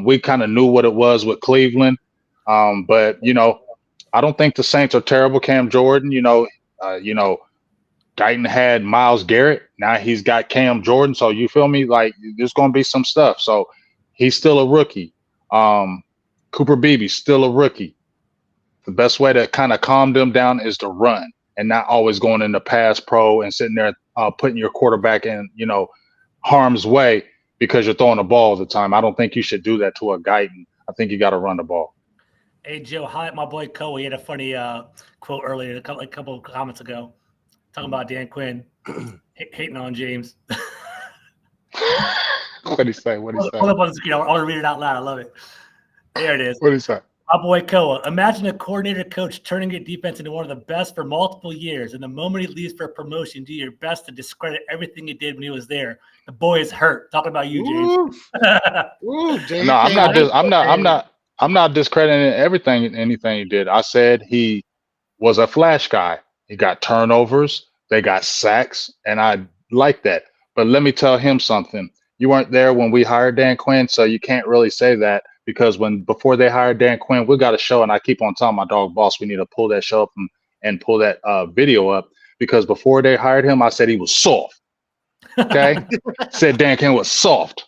we kind of knew what it was with Cleveland. But, I don't think the Saints are terrible. Cam Jordan, Guyton had Myles Garrett. Now he's got Cam Jordan. So you feel me? Like there's going to be some stuff. So he's still a rookie. Cooper Beebe still a rookie. The best way to kind of calm them down is to run and not always going into pass pro and sitting there putting your quarterback in, harm's way because you're throwing the ball all the time. I don't think you should do that to a Guyton. I think you got to run the ball. Hey, Joe, highlight my boy Cole. He had a funny quote earlier, a couple of comments ago, talking about Dan Quinn hating on James. What'd he say? Hold up on the screen. I want to read it out loud. I love it. There it is. What'd he say? My boy Koa. Imagine a coordinator coach turning your defense into one of the best for multiple years, and the moment he leaves for a promotion, do your best to discredit everything he did when he was there. The boy is hurt. Talking about you, James. James. No, I'm not discrediting anything he did. I said he was a flash guy. He got turnovers. They got sacks, and I like that. But let me tell him something. You weren't there when we hired Dan Quinn, so you can't really say that because before they hired Dan Quinn, we got a show, and I keep on telling my dog boss we need to pull that show up and pull that video up, because before they hired him, I said he was soft. Okay, said Dan Quinn was soft.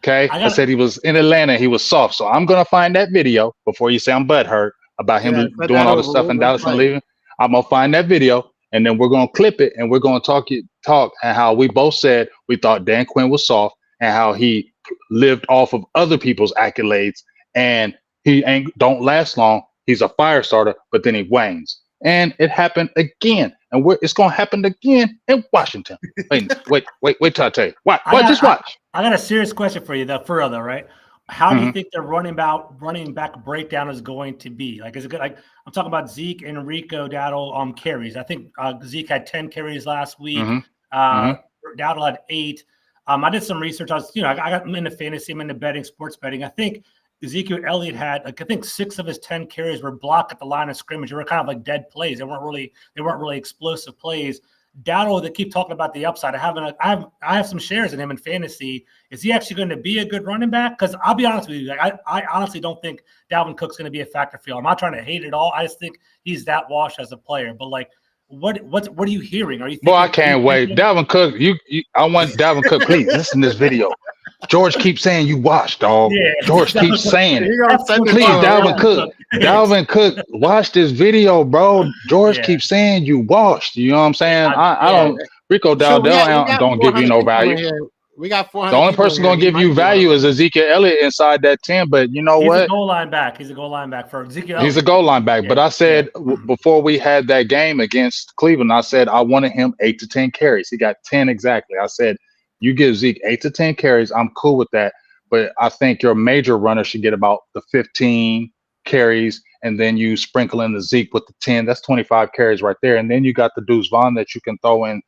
Okay, I said he was in Atlanta, he was soft. So I'm gonna find that video before you say I'm butthurt about him doing all this stuff in Dallas and leaving. I'm gonna find that video, and then we're gonna clip it, and we're gonna talk and how we both said we thought Dan Quinn was soft, and how he lived off of other people's accolades, and he don't last long. He's a fire starter, but then he wanes, and it happened again, and it's gonna happen again in Washington. Wait till I tell you. Just watch. I got a serious question for you, though, for real though, right? How do you think the running back breakdown is going to be? Like, is it good? Like, I'm talking about Zeke and Rico Dowdle carries. I think Zeke had 10 carries last week. Dowdle had 8. I did some research. I got into fantasy, I'm into betting, sports betting. I think Ezekiel Elliott had, I think 6 of his 10 carries were blocked at the line of scrimmage. They were kind of like dead plays. They weren't really explosive plays. Dowdle, they keep talking about the upside. I have some shares in him in fantasy. Is he actually going to be a good running back? Because I'll be honest with you, I honestly don't think Dalvin Cook's going to be a factor for you. I'm not trying to hate it all. I just think he's that washed as a player. But like, what are you hearing? Are you? Boy, I can't wait. Dalvin Cook, I want Dalvin Cook. Please listen to this video. George keeps saying you washed, dog. Yeah. George keeps saying it. Please, Dalvin Cook. Dalvin Cook, watch this video, bro. George keeps saying you washed. You know what I'm saying? I don't. Rico Dowdle don't give you no value. We got 400. The only person going to give you value is Ezekiel Elliott inside that 10. But you know what? He's a goal line back. He's a goal line back for Ezekiel Elliott. He's a goal line back. Yeah. But I said before we had that game against Cleveland, I said I wanted him 8 to 10 carries. He got 10 exactly. I said, you give Zeke 8 to 10 carries, I'm cool with that. But I think your major runner should get about the 15 carries, and then you sprinkle in the Zeke with the 10. That's 25 carries right there. And then you got the Deuce Vaughn that you can throw in,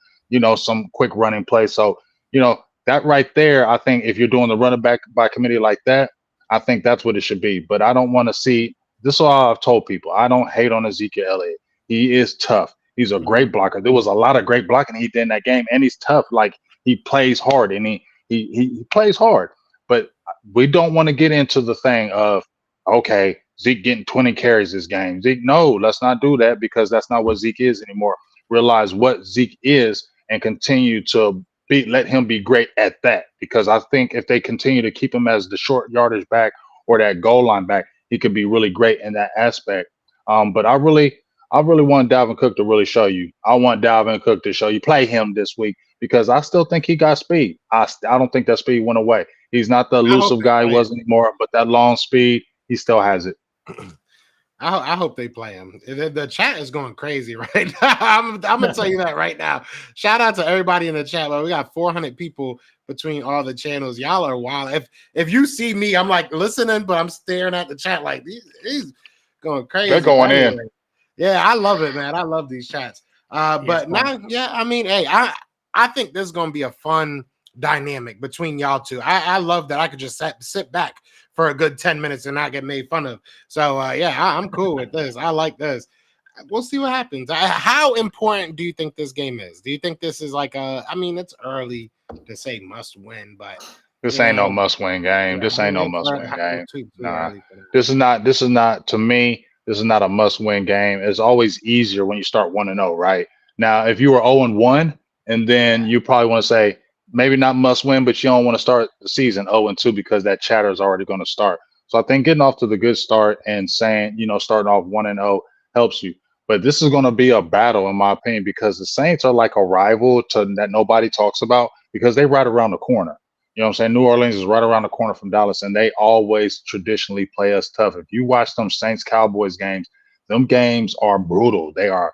some quick running plays. So, that right there, I think if you're doing the running back by committee like that, I think that's what it should be. But I don't want to see – this is all I've told people. I don't hate on Ezekiel Elliott. He is tough. He's a great blocker. There was a lot of great blocking he did in that game, and he's tough. Like, he plays hard, and he plays hard. But we don't want to get into the thing of, okay, Zeke getting 20 carries this game. Zeke, no, let's not do that, because that's not what Zeke is anymore. Realize what Zeke is and continue to let him be great at that. Because I think if they continue to keep him as the short yardage back or that goal line back, he could be really great in that aspect. But I really want Dalvin Cook to really show you. I want Dalvin Cook to show you. Play him this week, because I still think he got speed. I don't think that speed went away. He's not the elusive guy he was anymore, but that long speed, he still has it. I hope they play him. The chat is going crazy right now. I'm gonna tell you that right now. Shout out to everybody in the chat. Well, we got 400 people between all the channels. Y'all are wild. If you see me, I'm like listening, but I'm staring at the chat like he's going crazy. They're going in. Yeah, I love it, man. I love these chats. But now, I mean, hey, I think this is gonna be a fun dynamic between y'all two. I love that I could just sit back for a good 10 minutes and not get made fun of. So I'm cool with this. I like this. We'll see what happens. How important do you think this game is? Do you think this is like it's early to say must win, but this ain't no must win game. This ain't no must win game. Nah, this is not to me. This is not a must win game. It's always easier when you start 1-0, right? Now, if you were 0-1, and then you probably want to say, maybe not must win, but you don't want to start the season 0-2 because that chatter is already going to start. So I think getting off to the good start and saying, starting off 1-0 helps you. But this is going to be a battle, in my opinion, because the Saints are like a rival that nobody talks about, because they're right around the corner. You know what I'm saying? New Orleans is right around the corner from Dallas, and they always traditionally play us tough. If you watch them Saints Cowboys games, them games are brutal. They are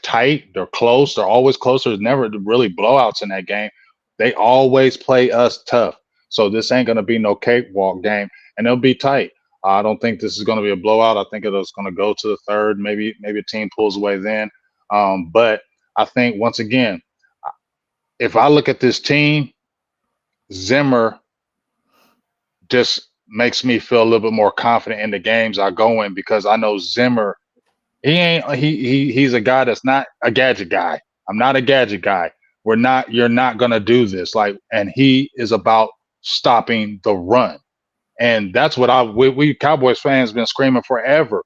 tight, they're close, they're always close. There's never really blowouts in that game. They always play us tough. So this ain't going to be no cakewalk game, and it'll be tight. I don't think this is going to be a blowout. I think it's going to go to the third. Maybe a team pulls away then. But I think, once again, if I look at this team, Zimmer just makes me feel a little bit more confident in the games I go in, because I know Zimmer, he's a guy that's not a gadget guy. I'm not a gadget guy. You're not gonna do this. And he is about stopping the run. And that's what we Cowboys fans been screaming forever.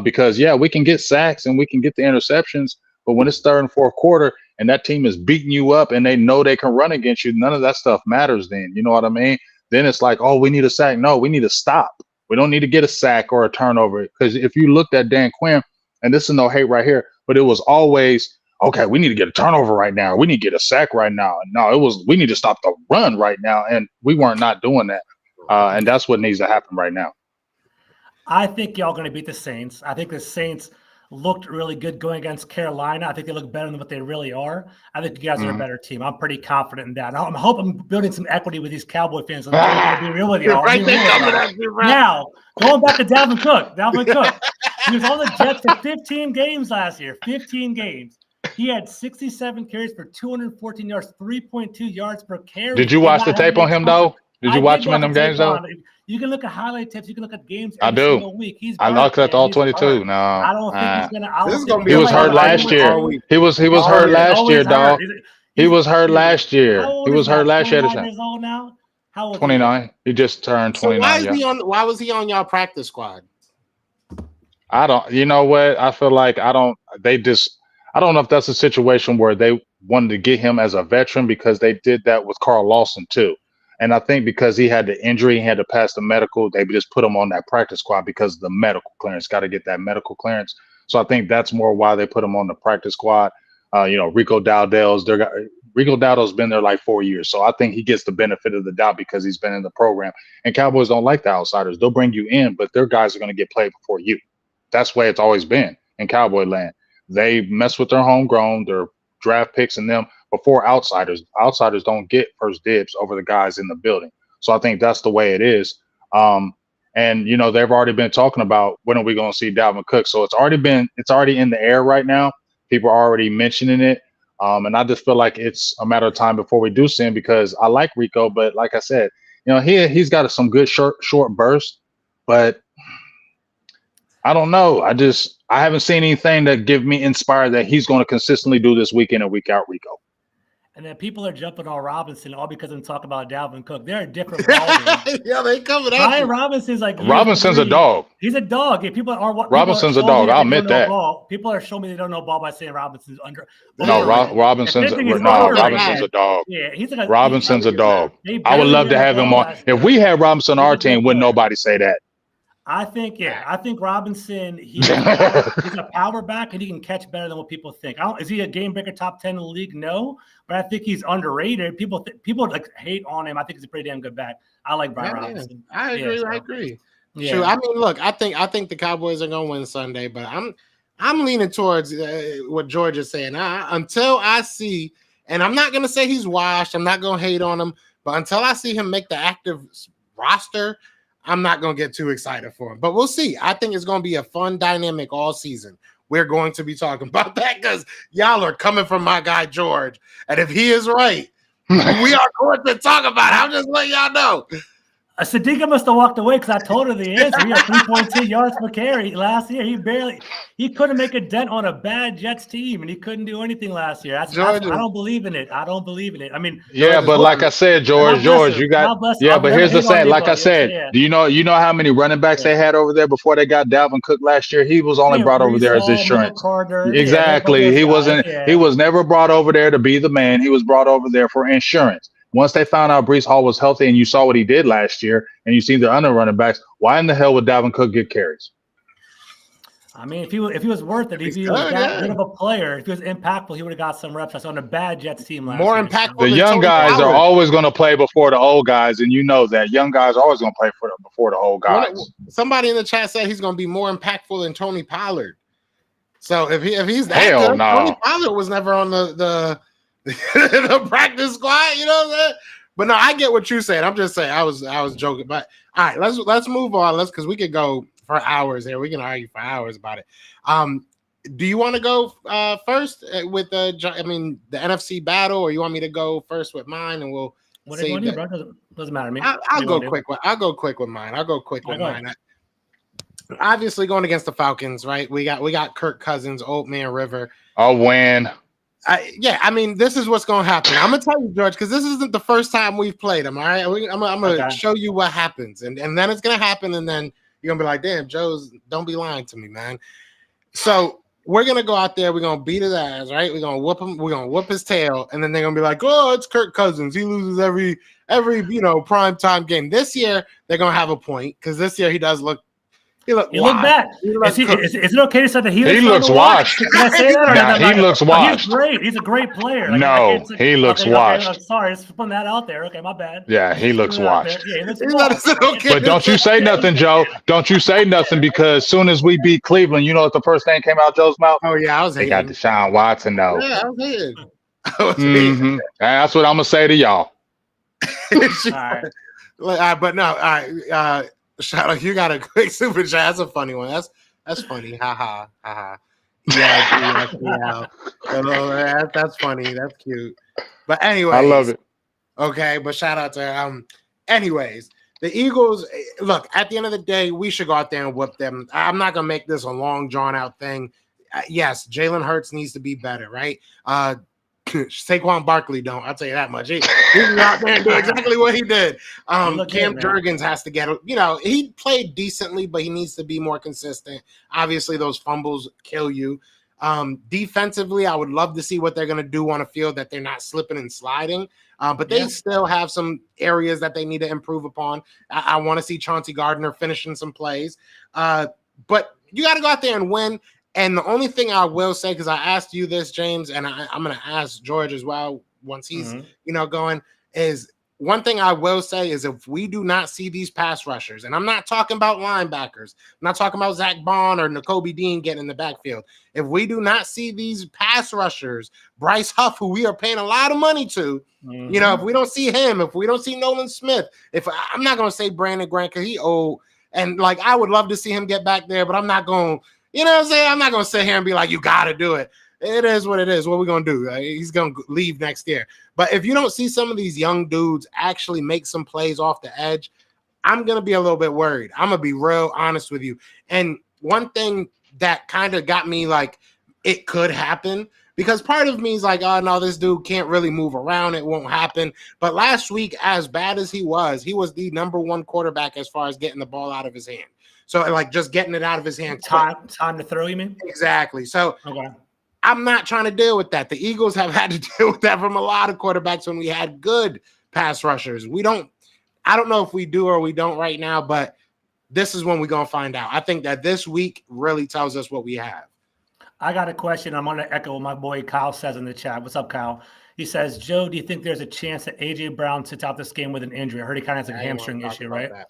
because we can get sacks and we can get the interceptions, but when it's third and fourth quarter and that team is beating you up and they know they can run against you, none of that stuff matters then. You know what I mean? Then it's like, oh, we need a sack. No, we need to stop. We don't need to get a sack or a turnover. Because if you looked at Dan Quinn, and this is no hate right here, but it was always, okay, we need to get a turnover right now. We need to get a sack right now. No, it was, we need to stop the run right now. And we weren't not doing that. And that's what needs to happen right now. I think y'all going to beat the Saints. I think the Saints looked really good going against Carolina. I think they look better than what they really are. I think you guys are a better team. I'm pretty confident in that. I hope I'm building some equity with these Cowboy fans. I'm going to be real with y'all. Right now, going back to Dalvin Cook. Dalvin Cook. He was on the Jets for 15 games last year. 15 games. He had 67 carries for 214 yards, 3.2 yards per carry. Did you watch the tape on him, though? Did you watch him in them games, though? You can look at highlight tips. You can look at games every single week. I looked at all 22. No, I don't think he's going to. He was hurt last year. He was hurt last year, dog. He was hurt last year. He was hurt last year. 29 years old now. How old? 29. He just turned 29. So why was he on y'all practice squad? I don't. You know what? I feel like I don't know if that's a situation where they wanted to get him as a veteran because they did that with Carl Lawson too. And I think because he had the injury, he had to pass the medical, they just put him on that practice squad because of the medical clearance. Got to get that medical clearance. So I think that's more why they put him on the practice squad. Rico Dowdell's been there like 4 years. So I think he gets the benefit of the doubt because he's been in the program. And Cowboys don't like the outsiders. They'll bring you in, but their guys are going to get played before you. That's the way it's always been in Cowboy land. They mess with their homegrown, their draft picks and them before outsiders. Outsiders don't get first dibs over the guys in the building. So I think that's the way it is. And they've already been talking about when are we going to see Dalvin Cook. So it's already in the air right now. People are already mentioning it. And I just feel like it's a matter of time before we do see him because I like Rico, but like I said, he's got some good short bursts, but I don't know. I haven't seen anything that give me inspired that he's going to consistently do this week in and week out, Rico. And then people are jumping on Robinson all because I'm talking about Dalvin Cook. They're a different ballgame. Yeah, they coming at Brian you. Robinson's like Robinson's a dog. He's a dog. If people are Robinson's a dog. I'll admit that. People are showing me they don't know ball by saying Robinson's under. No, Robinson's a dog. Yeah, he's like Robinson's a dog. I would love to have him on. If we had Robinson on our team, wouldn't nobody say that? I think Robinson, he's a power back and he can catch better than what people think. Is he a game breaker top 10 in the league? No, but I think he's underrated. People like hate on him. I think he's a pretty damn good back. I like Brian Robinson. I agree. I agree. Yeah. Sure. I mean, look, I think the Cowboys are going to win Sunday, but I'm leaning towards what George is saying. Until I see, and I'm not going to say he's washed. I'm not going to hate on him, but until I see him make the active roster, I'm not going to get too excited for him, but we'll see. I think it's going to be a fun dynamic all season. We're going to be talking about that because y'all are coming from my guy, George. And if he is right, we are going to talk about it. I'm just letting y'all know. Sadiqa must have walked away because I told her the answer. He had 3.2 yards per carry last year. He couldn't make a dent on a bad Jets team, and he couldn't do anything last year. I don't believe in it. I mean, yeah, but like I said, George, you got but here's the thing. Like I said, do you know how many running backs they had over there before they got Dalvin Cook last year? He was only brought over there as insurance. Exactly. He was never brought over there to be the man. He was brought over there for insurance. Once they found out Breece Hall was healthy and you saw what he did last year and you see the other running backs, why in the hell would Dalvin Cook get carries? I mean, if he was worth it, if he was that good of a player, if he was impactful, he would have got some reps. I saw on a bad Jets team last year. More impactful. The young guys are always going to play before the old guys, and you know that. Young guys are always going to play before the old guys. Somebody in the chat said he's going to be more impactful than Tony Pollard. So if he's that good, Tony Pollard was never on the practice squad, you know what I'm saying? But no, I get what you said. I'm just saying I was joking. But all right, let's move on. Because we could go for hours here. We can argue for hours about it. Do you want to go first with the NFC battle, or you want me to go first with mine, and we'll see? Doesn't matter to me. I'll go quick with mine. Obviously, going against the Falcons, right? We got Kirk Cousins, Old Man River. I'll win. This is what's going to happen. I'm going to tell you, George, because this isn't the first time we've played them, all right? I'm going to show you what happens, and then it's going to happen, and then You're gonna be like, damn, Joe's, don't be lying to me, man. So we're gonna go out there, we're gonna beat his ass, right? We're gonna whoop him, we're gonna whoop his tail, and then they're gonna be like, oh, it's Kirk Cousins. He loses every prime time game. This year they're gonna have a point because this year he look bad. Is it okay to say that he looks washed? Can I say that? Nah, he looks washed. He's great. He's a great player. No, he looks washed. Okay, sorry, just putting that out there. Okay, my bad. Yeah, he looks washed. Yeah, he looks washed. But don't you say nothing, Joe. Don't you say nothing because as soon as we beat Cleveland, you know what the first thing came out Joe's mouth? Oh yeah, I was hating. They got Deshaun Watson though. Yeah, I was hating. That's what I'm gonna say to y'all. All right. But no, all right. Shout out, you got a quick super chat. That's a funny one. That's funny. Ha ha ha. Yeah. That's funny. That's cute. But anyway, I love it. Okay, but shout out to anyways, the Eagles, look, at the end of the day, we should go out there and whoop them. I'm not gonna make this a long drawn out thing. Yes, Jalen Hurts needs to be better, right? Saquon Barkley don't. I'll tell you that much. He can go out there and do exactly what he did. Cam Jurgens has to get, he played decently, but he needs to be more consistent. Obviously, those fumbles kill you. Defensively, I would love to see what they're going to do on a field that they're not slipping and sliding. But they still have some areas that they need to improve upon. I want to see Chauncey Gardner finishing some plays. But you got to go out there and win. And the only thing I will say, because I asked you this, James, and I'm going to ask George as well once he's, going, is one thing I will say is if we do not see these pass rushers, and I'm not talking about linebackers, I'm not talking about Zach Bond or Nakobe Dean getting in the backfield. If we do not see these pass rushers, Bryce Huff, who we are paying a lot of money to, if we don't see him, if we don't see Nolan Smith, I'm not going to say Brandon Grant because he old, and I would love to see him get back there, but I'm not going to. You know what I'm saying? I'm not going to sit here and be like, you got to do it. It is what it is. What are we going to do? He's going to leave next year. But if you don't see some of these young dudes actually make some plays off the edge, I'm going to be a little bit worried. I'm going to be real honest with you. And one thing that kind of got me it could happen, because part of me is like, oh, no, this dude can't really move around. It won't happen. But last week, as bad as he was the number one quarterback as far as getting the ball out of his hand. So, just getting it out of his hand. Time to throw, you mean? Exactly. So, I'm not trying to deal with that. The Eagles have had to deal with that from a lot of quarterbacks when we had good pass rushers. I don't know if we do or we don't right now, but this is when we're going to find out. I think that this week really tells us what we have. I got a question. I'm going to echo what my boy Kyle says in the chat. What's up, Kyle? He says, Joe, do you think there's a chance that A.J. Brown sits out this game with an injury? I heard he kind of has a hamstring issue, right? That.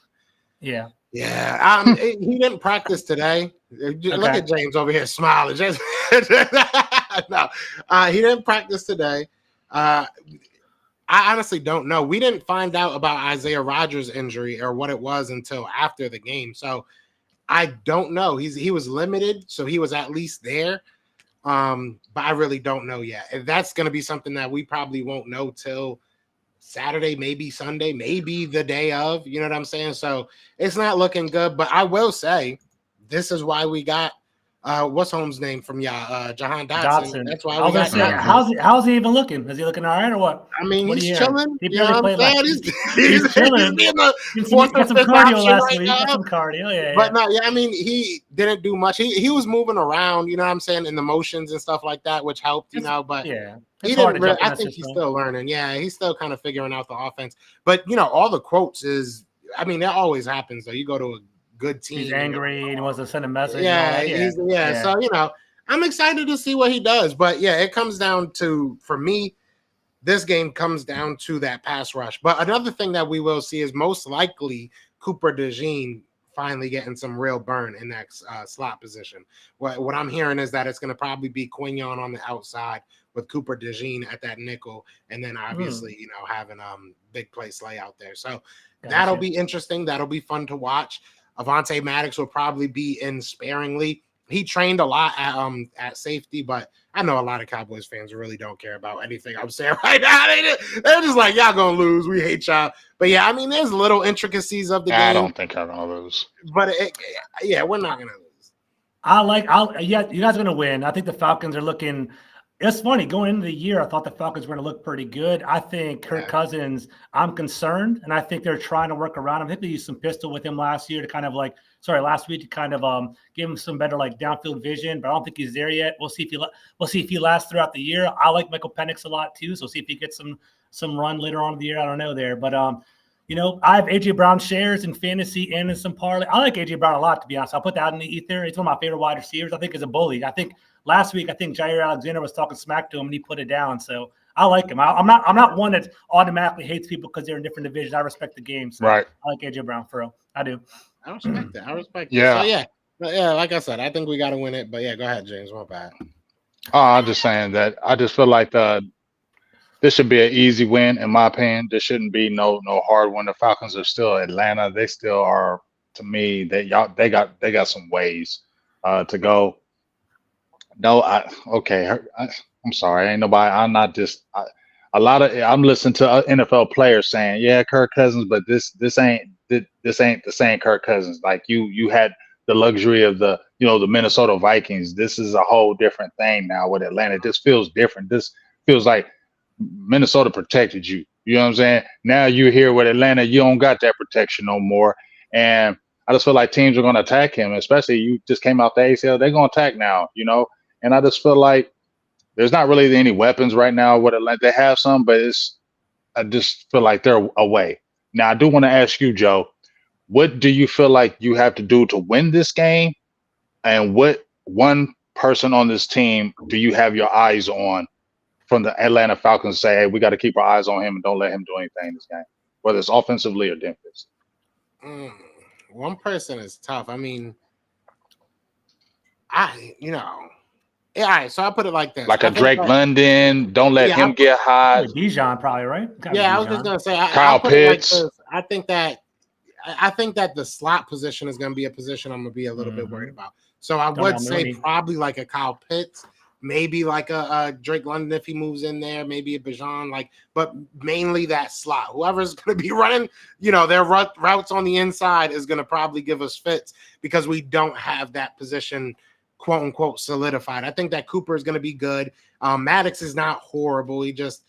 Yeah. Yeah, he didn't practice today. Look at James over here smiling. No, he didn't practice today. I honestly don't know. We didn't find out about Isaiah Rodgers' injury or what it was until after the game. So I don't know. He was limited, so he was at least there. But I really don't know yet. And that's going to be something that we probably won't know till Saturday, maybe Sunday, maybe the day of, you know what I'm saying? So it's not looking good, but I will say this is why we got what's Holmes' name from y'all? Jahan Dotson. That's why we got how's he even looking? Is he looking all right or what? I mean, he's chilling. He barely played he's chilling. He got some cardio last week. Some cardio, yeah. But no, yeah, I mean, he didn't do much. He was moving around, you know what I'm saying, in the motions and stuff like that, which helped, but yeah. He didn't really, I think he's still learning. Yeah, he's still kind of figuring out the offense. But, all the quotes is, I mean, that always happens, though. You go to a good team. He's angry and he wants to send a message. Yeah. So, I'm excited to see what he does. But, yeah, it comes down to, for me, this game comes down to that pass rush. But another thing that we will see is most likely Cooper DeJean finally getting some real burn in that slot position. What I'm hearing is that it's going to probably be Quignon on the outside with Cooper DeJean at that nickel, and then obviously, having big play Slay out there. So that'll be interesting. That'll be fun to watch. Avonte Maddox will probably be in sparingly. He trained a lot at safety, but I know a lot of Cowboys fans really don't care about anything I'm saying right now. They're just like, y'all gonna lose. We hate y'all. But yeah, I mean, there's little intricacies of the game. I don't think I'm gonna lose. But we're not gonna lose. You guys are gonna win. I think the Falcons are looking It's funny, going into the year, I thought the Falcons were going to look pretty good. I think Kirk Cousins, I'm concerned, and I think they're trying to work around him. I think they used some pistol with him last week to kind of give him some better like downfield vision, but I don't think he's there yet. We'll see if he lasts throughout the year. I like Michael Penix a lot too, so see if he gets some run later on in the year. I don't know there, but I have AJ Brown shares in fantasy and in some parlay. I like AJ Brown a lot, to be honest. I'll put that out in the ether. He's one of my favorite wide receivers. I think he's a bully. I think last week, Jair Alexander was talking smack to him and he put it down. So I like him. I'm not one that automatically hates people because they're in different divisions. I respect the game. So right. I like AJ Brown for real. I do. I respect that. I respect that. So yeah, like I said, I think we got to win it. But yeah, go ahead, James. My bad. I'm just saying that I just feel like this should be an easy win, in my opinion. There shouldn't be no hard one. The Falcons are still Atlanta. They still are, to me, they got some ways to go. No, I'm sorry. Ain't nobody. I'm not just. I'm listening to NFL players saying, "Yeah, Kirk Cousins," but this ain't the same Kirk Cousins. Like you had the luxury of the Minnesota Vikings. This is a whole different thing now with Atlanta. This feels different. This feels like Minnesota protected you. You know what I'm saying? Now you're here with Atlanta. You don't got that protection no more. And I just feel like teams are going to attack him, especially you just came out the ACL. They're going to attack now, And I just feel like there's not really any weapons right now with Atlanta. They have some, but I just feel like they're away. Now, I do want to ask you, Joe, what do you feel like you have to do to win this game? And what one person on this team do you have your eyes on from the Atlanta Falcons say, hey, we got to keep our eyes on him and don't let him do anything in this game, whether it's offensively or defensively? One person is tough. I mean, all right, so I'll put it like this. Like a Drake London, don't let him get hot. Bijan probably, right? I was just going to say, Kyle Pitts. Like I think that the slot position is going to be a position I'm going to be a little bit worried about. So I would say probably like a Kyle Pitts, maybe like a Drake London if he moves in there, maybe a Bijan, but mainly that slot. Whoever's going to be running, their routes on the inside is going to probably give us fits because we don't have that position, quote unquote, solidified. I think that Cooper is going to be good. Maddox is not horrible. He just,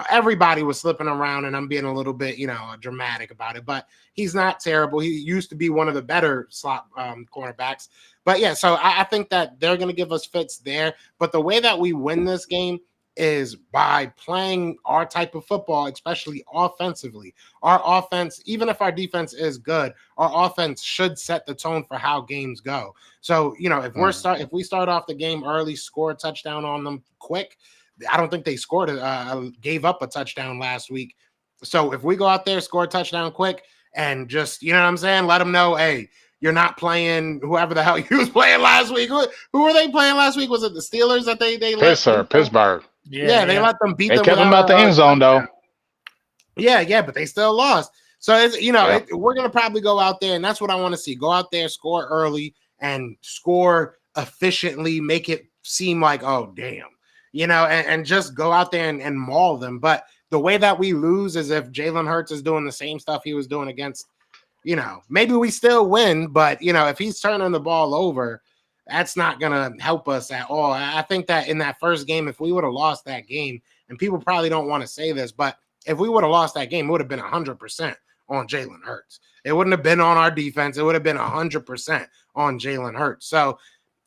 everybody was slipping around, and I'm being a little bit, dramatic about it, but he's not terrible. He used to be one of the better slot cornerbacks. But yeah, so I think that they're going to give us fits there. But the way that we win this game is by playing our type of football, especially offensively. Our offense, even if our defense is good, our offense should set the tone for how games go. So, if we start off the game early, score a touchdown on them quick. I don't think they gave up a touchdown last week. So if we go out there, score a touchdown quick, and just, let them know, hey, you're not playing whoever the hell you was playing last week. Who were they playing last week? Was it the Steelers that they Pittsburgh. Yeah, they let them beat them. They kept them out the end zone, though. Yeah, but they still lost. So, we're going to probably go out there, and that's what I want to see. Go out there, score early, and score efficiently, make it seem like, oh, damn. And just go out there and maul them. But the way that we lose is if Jalen Hurts is doing the same stuff he was doing against, maybe we still win, but, if he's turning the ball over, that's not going to help us at all. I think that in that first game, if we would have lost that game, and people probably don't want to say this, but if we would have lost that game, it would have been 100% on Jalen Hurts. It wouldn't have been on our defense. It would have been 100% on Jalen Hurts. So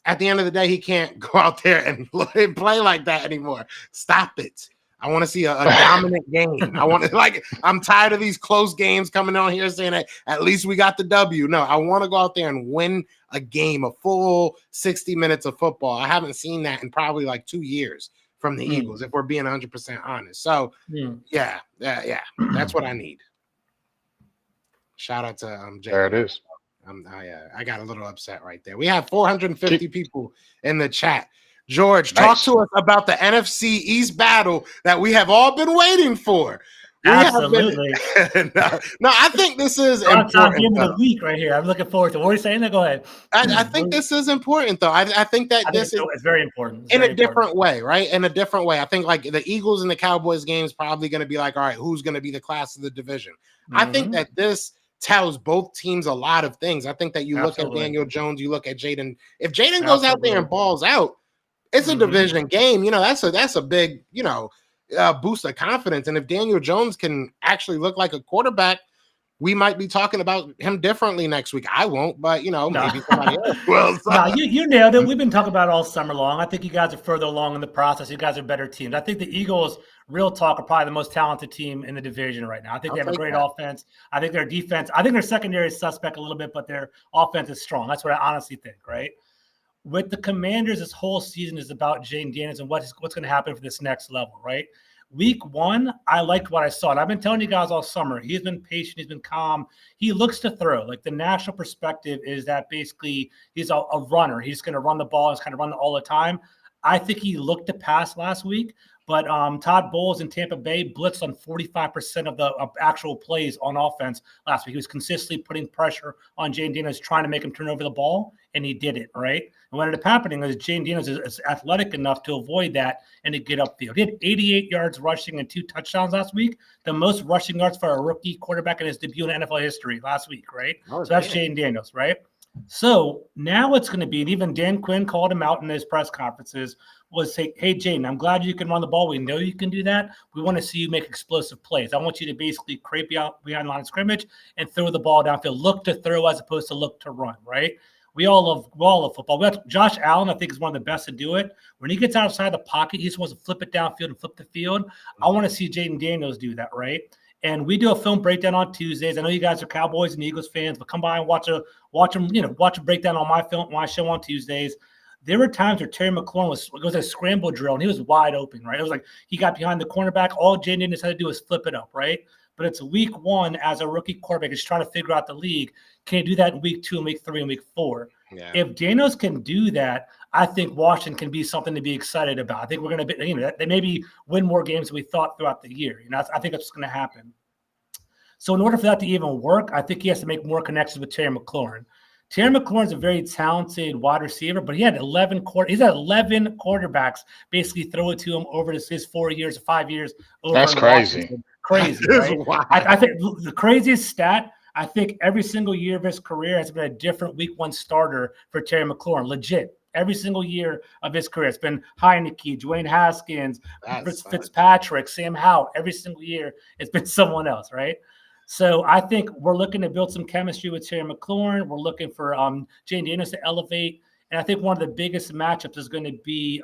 at the end of the day, he can't go out there and play like that anymore. Stop it. I want to see a dominant game. I'm tired of these close games coming on here saying that at least we got the W. No, I want to go out there and win a game, a full 60 minutes of football. I haven't seen that in probably 2 years from the Eagles, if we're being 100% honest. So, yeah, that's what I need. Shout out to Jay. There it is. I got a little upset right there. We have 450 people in the chat. George, talk to us about the NFC East battle that we have all been waiting for. Absolutely. No, I think this is important. Game of the week right here. I'm looking forward to. What are you saying? Go ahead. I think this is important, though. I think that it's very important. In a different way, right? In a different way. I think the Eagles and the Cowboys game is probably going to be all right, who's going to be the class of the division? I think that this tells both teams a lot of things. I think that you look at Daniel Jones, you look at Jaden. If Jaden goes out there and balls out, It's a division game. That's a big, boost of confidence. And if Daniel Jones can actually look like a quarterback, we might be talking about him differently next week. I won't, but maybe somebody else will. So. No, you nailed it. We've been talking about it all summer long. I think you guys are further along in the process. You guys are better teams. I think the Eagles, real talk, are probably the most talented team in the division right now. I think they have a great offense. I think their defense, I think their secondary is suspect a little bit, but their offense is strong. That's what I honestly think, right? With the Commanders, this whole season is about Jayden Daniels and what's going to happen for this next level, right? Week 1, I liked what I saw. And I've been telling you guys all summer, he's been patient, he's been calm. He looks to throw. Like the national perspective is that basically he's a runner. He's going to run the ball. He's kind of run all the time. I think he looked to pass last week, but Todd Bowles in Tampa Bay blitzed on 45% of the actual plays on offense last week. He was consistently putting pressure on Jayden Daniels, trying to make him turn over the ball, and he did it, right? And what ended up happening is Jayden Daniels is athletic enough to avoid that and to get upfield. He had 88 yards rushing and 2 touchdowns last week, the most rushing yards for a rookie quarterback in his debut in NFL history last week, right? So that's Jayden Daniels, right? So now it's going to be, and even Dan Quinn called him out in his press conferences, was say, hey, Jayden, I'm glad you can run the ball. We know you can do that. We want to see you make explosive plays. I want you to basically creep out behind the line of scrimmage and throw the ball downfield. Look to throw as opposed to look to run, right? We all love football. Josh Allen, I think, is one of the best to do it. When he gets outside the pocket, he just wants to flip it downfield and flip the field. I want to see Jayden Daniels do that, right? And we do a film breakdown on Tuesdays. I know you guys are Cowboys and Eagles fans, but come by and watch a breakdown on my show on Tuesdays. There were times where Terry McLaurin was a scramble drill, and he was wide open, right? It was like he got behind the cornerback. All Jayden Daniels had to do was flip it up, right? But it's week 1 as a rookie quarterback. He's trying to figure out the league. Can he do that in week 2 and week 3 and week 4? Yeah. If Daniels can do that, I think Washington can be something to be excited about. I think we're going to be, they maybe win more games than we thought throughout the year. I think that's going to happen. So in order for that to even work, I think he has to make more connections with Terry McLaurin. Terry McLaurin's a very talented wide receiver, but he's had 11 quarterbacks basically throw it to him over his 4 years or 5 years. That's crazy. Crazy, right? I think the craziest stat, I think every single year of his career has been a different week 1 starter for Terry McLaurin. Legit. Every single year of his career. It's been Heineke, Dwayne Haskins, Fitzpatrick, Sam Howell. Every single year it's been someone else, right? So I think we're looking to build some chemistry with Terry McLaurin. We're looking for Jayden Daniels to elevate. And I think one of the biggest matchups is going to be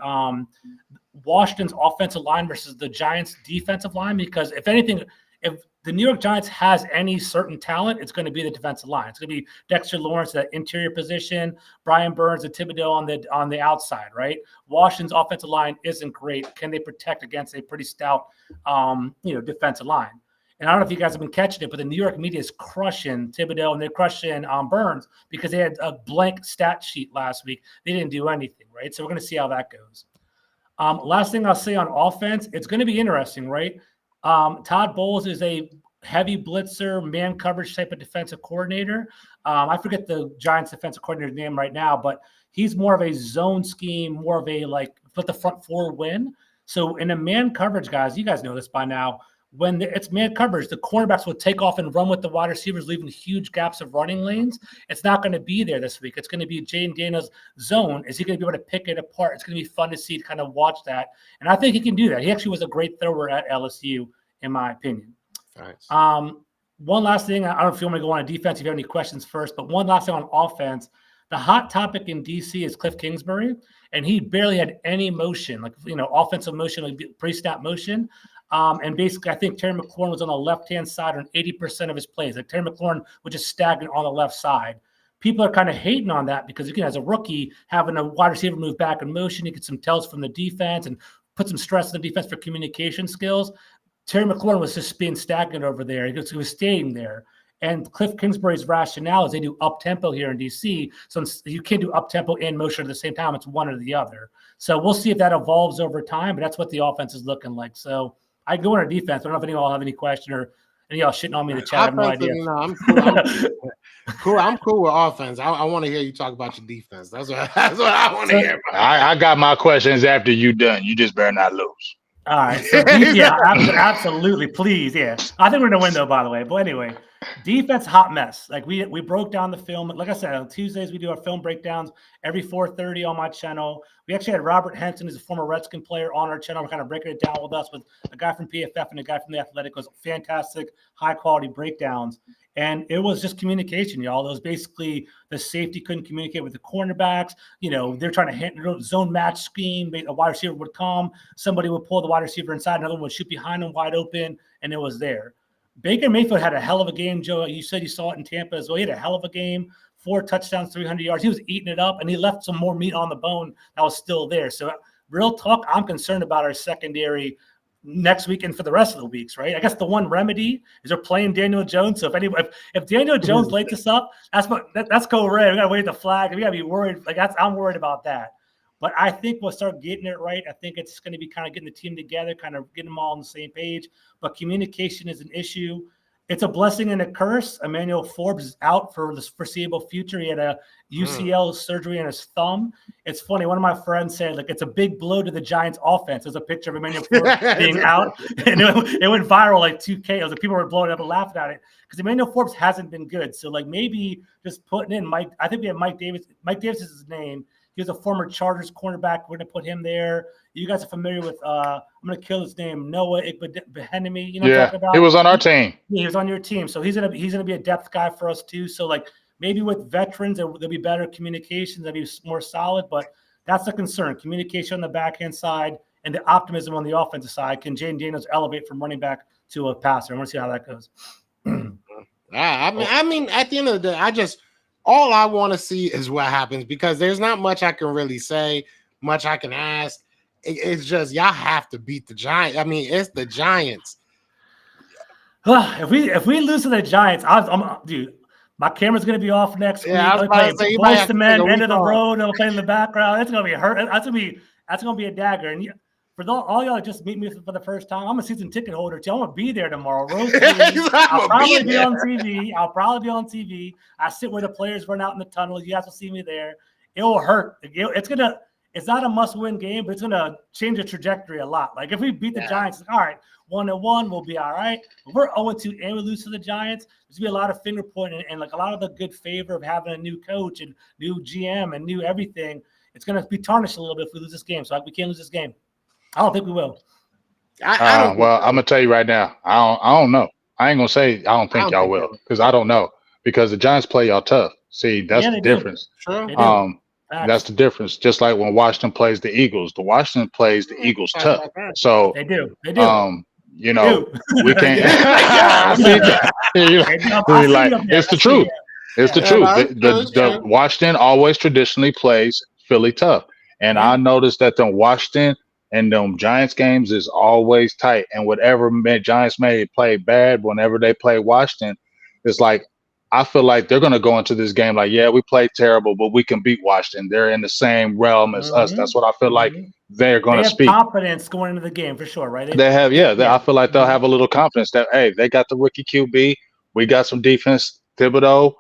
Washington's offensive line versus the Giants' defensive line, because if anything, if the New York Giants has any certain talent, it's going to be the defensive line. It's going to be Dexter Lawrence, that interior position, Brian Burns and Thibodeau on the outside, right? Washington's offensive line isn't great. Can they protect against a pretty stout, defensive line? And I don't know if you guys have been catching it, but the New York media is crushing Thibodeau and they're crushing Burns because they had a blank stat sheet last week. They didn't do anything, right? So we're going to see how that goes. Last thing I'll say on offense, it's going to be interesting, right? Todd Bowles is a heavy blitzer, man coverage type of defensive coordinator. I forget the Giants defensive coordinator's name right now, but he's more of a zone scheme, more of a let the front four win. So in a man coverage, guys, you guys know this by now, when it's man coverage, the cornerbacks will take off and run with the wide receivers, leaving huge gaps of running lanes. It's not going to be there this week. It's going to be Jayden Daniels' zone. Is he going to be able to pick it apart? It's going to be fun to see, to kind of watch that. And I think he can do that. He actually was a great thrower at LSU, in my opinion. Nice. One last thing. I don't know if you want to go on defense, if you have any questions first, but one last thing on offense. The hot topic in DC is Cliff Kingsbury, and he barely had any motion, offensive motion, like pre-snap motion. And basically, I think Terry McLaurin was on the left-hand side on 80% of his plays. Like Terry McLaurin was just stagnant on the left side. People are kind of hating on that because, again, as a rookie, having a wide receiver move back in motion, you get some tells from the defense and put some stress on the defense for communication skills. Terry McLaurin was just being stagnant over there. He was staying there. And Cliff Kingsbury's rationale is they do up-tempo here in D.C., so you can't do up-tempo and motion at the same time. It's one or the other. So we'll see if that evolves over time, but that's what the offense is looking like. So I go on our defense. I don't know if any of y'all have any question or any of y'all shitting on me in the chat. I have no idea. No, I'm cool. I'm cool with offense. I want to hear you talk about your defense. That's what I want to hear about. I got my questions after you done. You just better not lose. All right. So, yeah, absolutely. Please. Yeah. I think we're going to win, though, by the way. But anyway, Defense, hot mess. Like we broke down the film. Like I said, on Tuesdays we do our film breakdowns every 4:30 on my channel. We actually had Robert Henson, who's a former Redskin player, on our channel. We're kind of breaking it down with us with a guy from PFF and a guy from the Athletic. It was fantastic, high quality breakdowns. And it was just communication, y'all. It was basically the safety couldn't communicate with the cornerbacks. They're trying to hit zone match scheme. A wide receiver would come, somebody would pull the wide receiver inside, another one would shoot behind him wide open, and it was there. Baker Mayfield had a hell of a game, Joe. You said you saw it in Tampa as well. He had a hell of a game, 4 touchdowns, 300 yards. He was eating it up, and he left some more meat on the bone that was still there. So real talk, I'm concerned about our secondary next weekend for the rest of the weeks, right? I guess the one remedy is they're playing Daniel Jones. So if Daniel Jones lights us up, that's go red. We got to wave the flag. We got to be worried. I'm worried about that. But I think we'll start getting it right. I think it's going to be kind of getting the team together, kind of getting them all on the same page. But communication is an issue. It's a blessing and a curse. Emmanuel Forbes is out for the foreseeable future. He had a UCL surgery on his thumb. It's funny. One of my friends said, it's a big blow to the Giants offense. There's a picture of Emmanuel Forbes being out. And it went viral like 2K. People were blowing up and laughing at it because Emmanuel Forbes hasn't been good. So maybe just putting in Mike. I think we have Mike Davis. Mike Davis is his name. He was a former Chargers cornerback. We're going to put him there. You guys are familiar with, I'm going to kill his name, Noah Igbenegbu. You know what I'm talking about? He was on our team. He was on your team. So he's going to be a depth guy for us too. So maybe with veterans, there'll be better communication. They'll be more solid, but that's the concern. Communication on the backhand side and the optimism on the offensive side. Can Jayden Daniels elevate from running back to a passer? I want to see how that goes. I mean, at the end of the day, all I want to see is what happens because there's not much I can really say, much I can ask. It's just y'all have to beat the Giants. I mean, it's the Giants. If we lose to the Giants, dude, my camera's gonna be off next week. I was about to say, Voice the Men, end of the road. I'll play in the background. It's gonna be hurt. That's gonna be a dagger. And for all y'all just meet me for the first time, I'm a season ticket holder too. I'm gonna be there tomorrow. I'll probably be on TV. I sit where the players run out in the tunnel. You guys will see me there. It will hurt. It's not a must-win game, but it's gonna change the trajectory a lot. If we beat the Giants, all right, 1-1, we'll be all right. If we're 0-2 and we lose to the Giants, there's gonna be a lot of finger pointing and a lot of the good favor of having a new coach and new GM and new everything. It's gonna be tarnished a little bit if we lose this game. So we can't lose this game. I don't think we will. I'm gonna tell you right now. I don't know. I ain't gonna say I don't think y'all will because I don't know because the Giants play y'all tough. See, that's the difference. Sure. That's the difference. Just like when Washington plays the Eagles, Washington plays the Eagles tough. So they do. we can't. It's the truth. It's the truth. The Washington always traditionally plays Philly tough, and I noticed that the Washington and them Giants games is always tight. And whatever Giants may play bad, whenever they play Washington, it's like. I feel like they're going to go into this game we played terrible, but we can beat Washington. They're in the same realm as us. That's what I feel like they're going to speak. Confidence going into the game for sure, right? They have, I feel like they'll have a little confidence that, hey, they got the rookie QB. We got some defense. Thibodeau,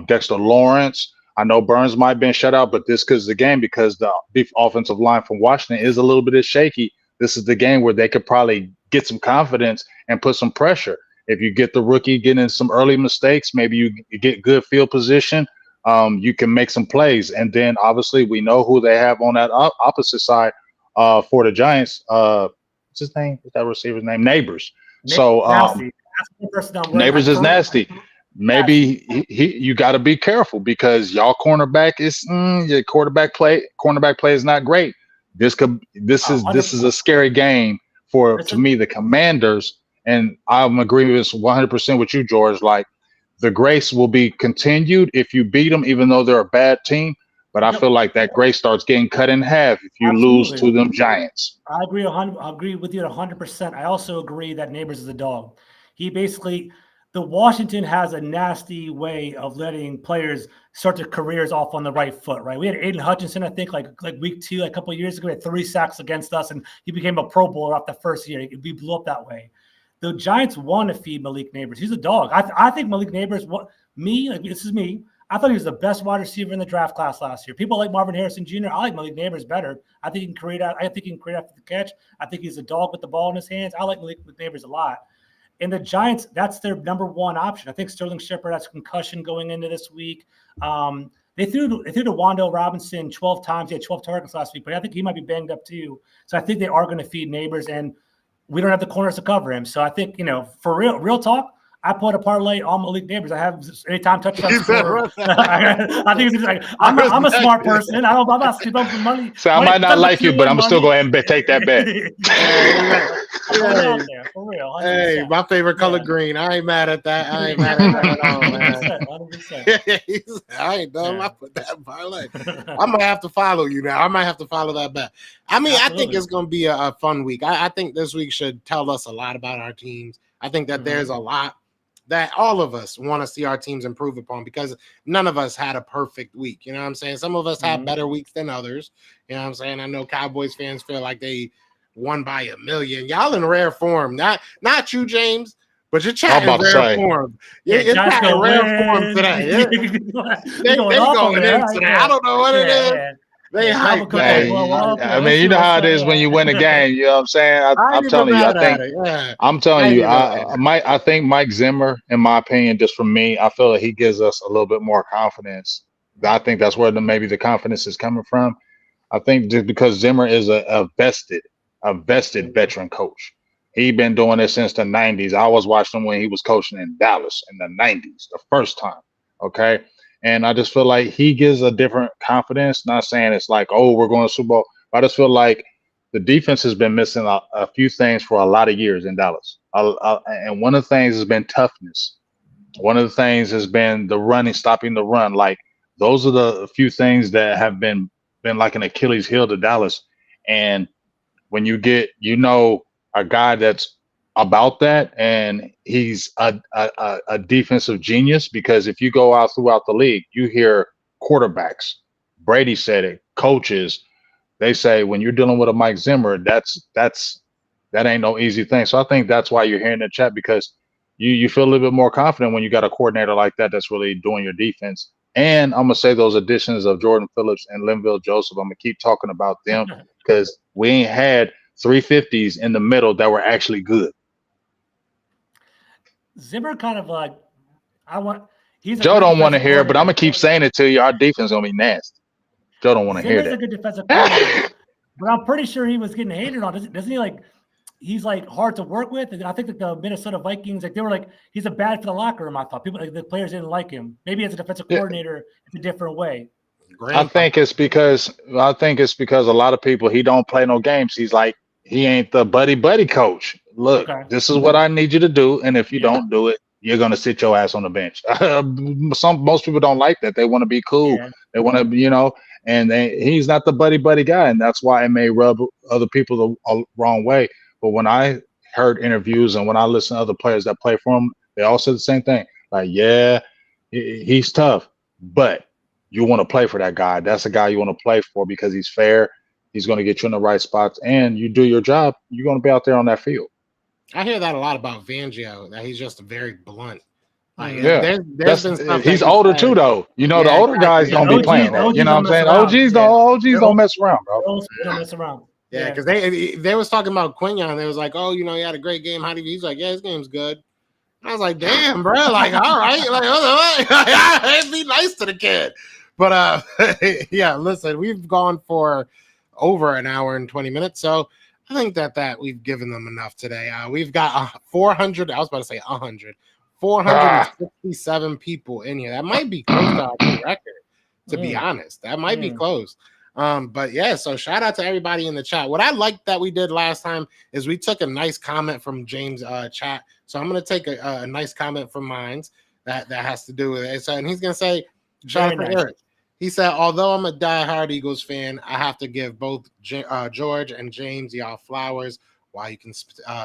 Dexter Lawrence. I know Burns might have been shut out, but this is the game because the offensive line from Washington is a little bit shaky. This is the game where they could probably get some confidence and put some pressure. If you get the rookie getting some early mistakes, maybe you get good field position, you can make some plays. And then obviously we know who they have on that opposite side for the Giants. What's his name? What's that receiver's name? Neighbors. So Neighbors is nasty. Maybe you got to be careful because y'all cornerback is your quarterback play is not great. This is a scary game to me the Commanders. And I'm agreeing with 100% with you, George. The grace will be continued if you beat them, even though they're a bad team. But I feel like that grace starts getting cut in half if you lose to them Giants. I agree. I agree with you 100%. I also agree that Neighbors is a dog. The Washington has a nasty way of letting players start their careers off on the right foot, right? We had Aiden Hutchinson, I think, like week 2, a couple of years ago, he had 3 sacks against us, and he became a Pro Bowler after the first year. We blew up that way. The Giants want to feed Malik Neighbors. He's a dog. I think Malik Neighbors, this is me. I thought he was the best wide receiver in the draft class last year. People like Marvin Harrison Jr. I like Malik Neighbors better. I think he can create after the catch. I think he's a dog with the ball in his hands. I like Malik Neighbors a lot. And the Giants, that's their number one option. I think Sterling Shepard has concussion going into this week. They threw to Wan'Dale Robinson 12 times. He had 12 targets last week, but I think he might be banged up too. So I think they are going to feed Neighbors, and we don't have the corners to cover him. So I think, for real talk, I put a parlay on Malik Neighbors. I have anytime touchdown score. I think it's like I'm a smart person. I'm not stupid for money. So I might not like you, but I'm still going to take that bet. For real. 100%. Hey, my favorite color green. I ain't mad at that. I ain't mad at that at all, man. 100%. I ain't done. I put that parlay. I might have to follow you now. I might have to follow that bet. I mean, I think it's going to be a fun week. I think this week should tell us a lot about our teams. I think that there's a lot that all of us want to see our teams improve upon, because none of us had a perfect week. You know what I'm saying? Some of us had better weeks than others. You know what I'm saying? I know Cowboys fans feel like they won by 1 million. Y'all in rare form. Not you, James, but you're chatting rare form. You're chatting rare form today. They going in today. I don't know what it is. They hype. I mean, you know how it is when you win a game. You know what I'm saying? I'm telling you. I think Mike Zimmer, in my opinion, just from me, I feel like he gives us a little bit more confidence. I think that's where maybe the confidence is coming from. I think just because Zimmer is a vested veteran coach. He's been doing this since the 90s. I was watching him when he was coaching in Dallas in the 90s, the first time. Okay. And I just feel like he gives a different confidence. Not saying it's like, oh, we're going to Super Bowl. I just feel like the defense has been missing a few things for a lot of years in Dallas. And one of the things has been toughness. One of the things has been the running, stopping the run. Like, those are the few things that have been like an Achilles heel to Dallas. And when you get, a guy that's about that, and he's a defensive genius, because if you go out throughout the league, you hear quarterbacks, Brady said it, coaches, they say when you're dealing with a Mike Zimmer, that ain't no easy thing. So I think that's why you're hearing the chat, because you feel a little bit more confident when you got a coordinator like that that's really doing your defense. And I'm gonna say those additions of Jordan Phillips and Linville Joseph, I'm gonna keep talking about them, because we ain't had 350s in the middle that were actually good. Zimmer kind of like, Joe don't want to hear, but I'm gonna keep saying it to you. Our defense is gonna be nasty. Joe don't want to hear that. Zimmer's a good defensive coordinator, but I'm pretty sure he was getting hated on. Doesn't he? Like, he's like hard to work with. And I think that the Minnesota Vikings, like, they were like, he's a bad for the locker room. I thought people, like, the players didn't like him. Maybe as a defensive coordinator, it's a different way. I think it's because a lot of people, he don't play no games. He's like, he ain't the buddy coach. Look, this is what I need you to do, and if you don't do it, you're gonna sit your ass on the bench. Most people don't like that. They want to be cool. Yeah. They want to, and he's not the buddy guy, and that's why it may rub other people the wrong way. But when I heard interviews and when I listen to other players that play for him, they all said the same thing. Like, yeah, he's tough, but you want to play for that guy. That's a guy you want to play for, because he's fair. He's going to get you in the right spots, and you do your job, you're going to be out there on that field. I hear that a lot about Fangio, that he's just very blunt. Like, he's older too, though. The older guys don't be playing that. You know what I'm saying? OGs don't mess around, bro. Don't mess around. Yeah, because they was talking about Quinyon. They was like, oh, he had a great game. How do you? He's like, yeah, his game's good. I was like, damn, bro. Like, all right. Like, I'd be nice to the kid. But yeah, listen, we've gone for over an hour and 20 minutes. So I think that we've given them enough today. We've got 400. I was about to say 100. 467 people in here. That might be close to our record, to be honest. That might be close. But yeah, so shout out to everybody in the chat. What I liked that we did last time is we took a nice comment from James' chat. So I'm going to take a nice comment from mine that has to do with it. So, and he's going to say, shout out to Eric. He said, although I'm a diehard Eagles fan, I have to give both George and James y'all flowers while you can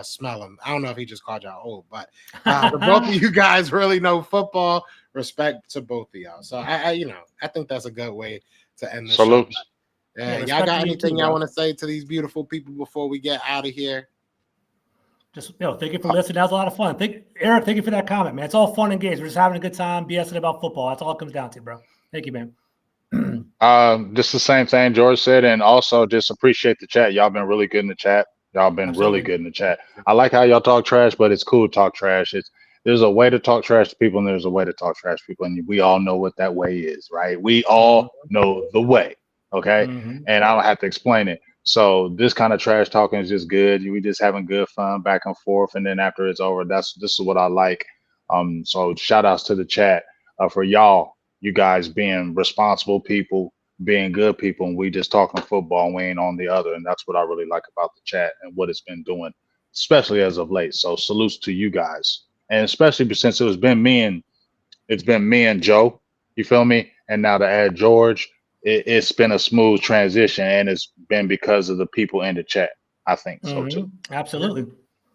smell them. I don't know if he just called y'all old, but both of you guys really know football. Respect to both of y'all. So I think that's a good way to end the show. Yeah, y'all got anything y'all want to say to these beautiful people before we get out of here? Just thank you for listening. That was a lot of fun. Eric, thank you for that comment, man. It's all fun and games. We're just having a good time, BSing about football. That's all it comes down to, bro. Thank you, man. Just the same thing George said, and also just appreciate the chat. Y'all been really good in the chat. Y'all been Absolutely. really good in the chat. I like how y'all talk trash, but it's cool to talk trash. There's a way to talk trash to people, and there's a way to talk trash to people, and we all know what that way is, right? We all know the way, okay? Mhm. And I don't have to explain it. So this kind of trash talking is just good. We just having good fun back and forth, and then after it's over, this is what I like. So shout outs to the chat for y'all, you guys being responsible people, being good people, and we just talking football and we ain't on the other. And that's what I really like about the chat and what it's been doing, especially as of late. So salutes to you guys. And especially since it's been me and Joe, you feel me? And now to add George, it's been a smooth transition, and it's been because of the people in the chat. I think so too. Absolutely.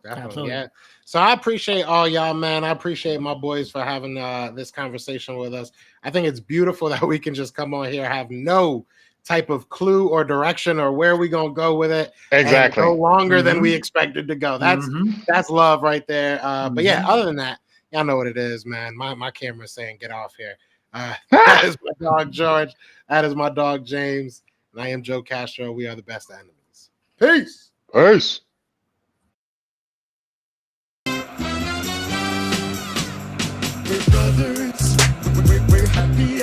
Definitely, Absolutely. yeah. So I appreciate all y'all, man. I appreciate my boys for having this conversation with us. I think it's beautiful that we can just come on here, have no type of clue or direction or where we gonna go with it. Exactly. And go longer than we expected to go. That's love right there. But yeah, other than that, y'all know what it is, man. My camera's saying get off here. That is my dog George. That is my dog James. And I am Joe Castro. We are the best enemies. Peace. Peace. We're brothers. We're happy.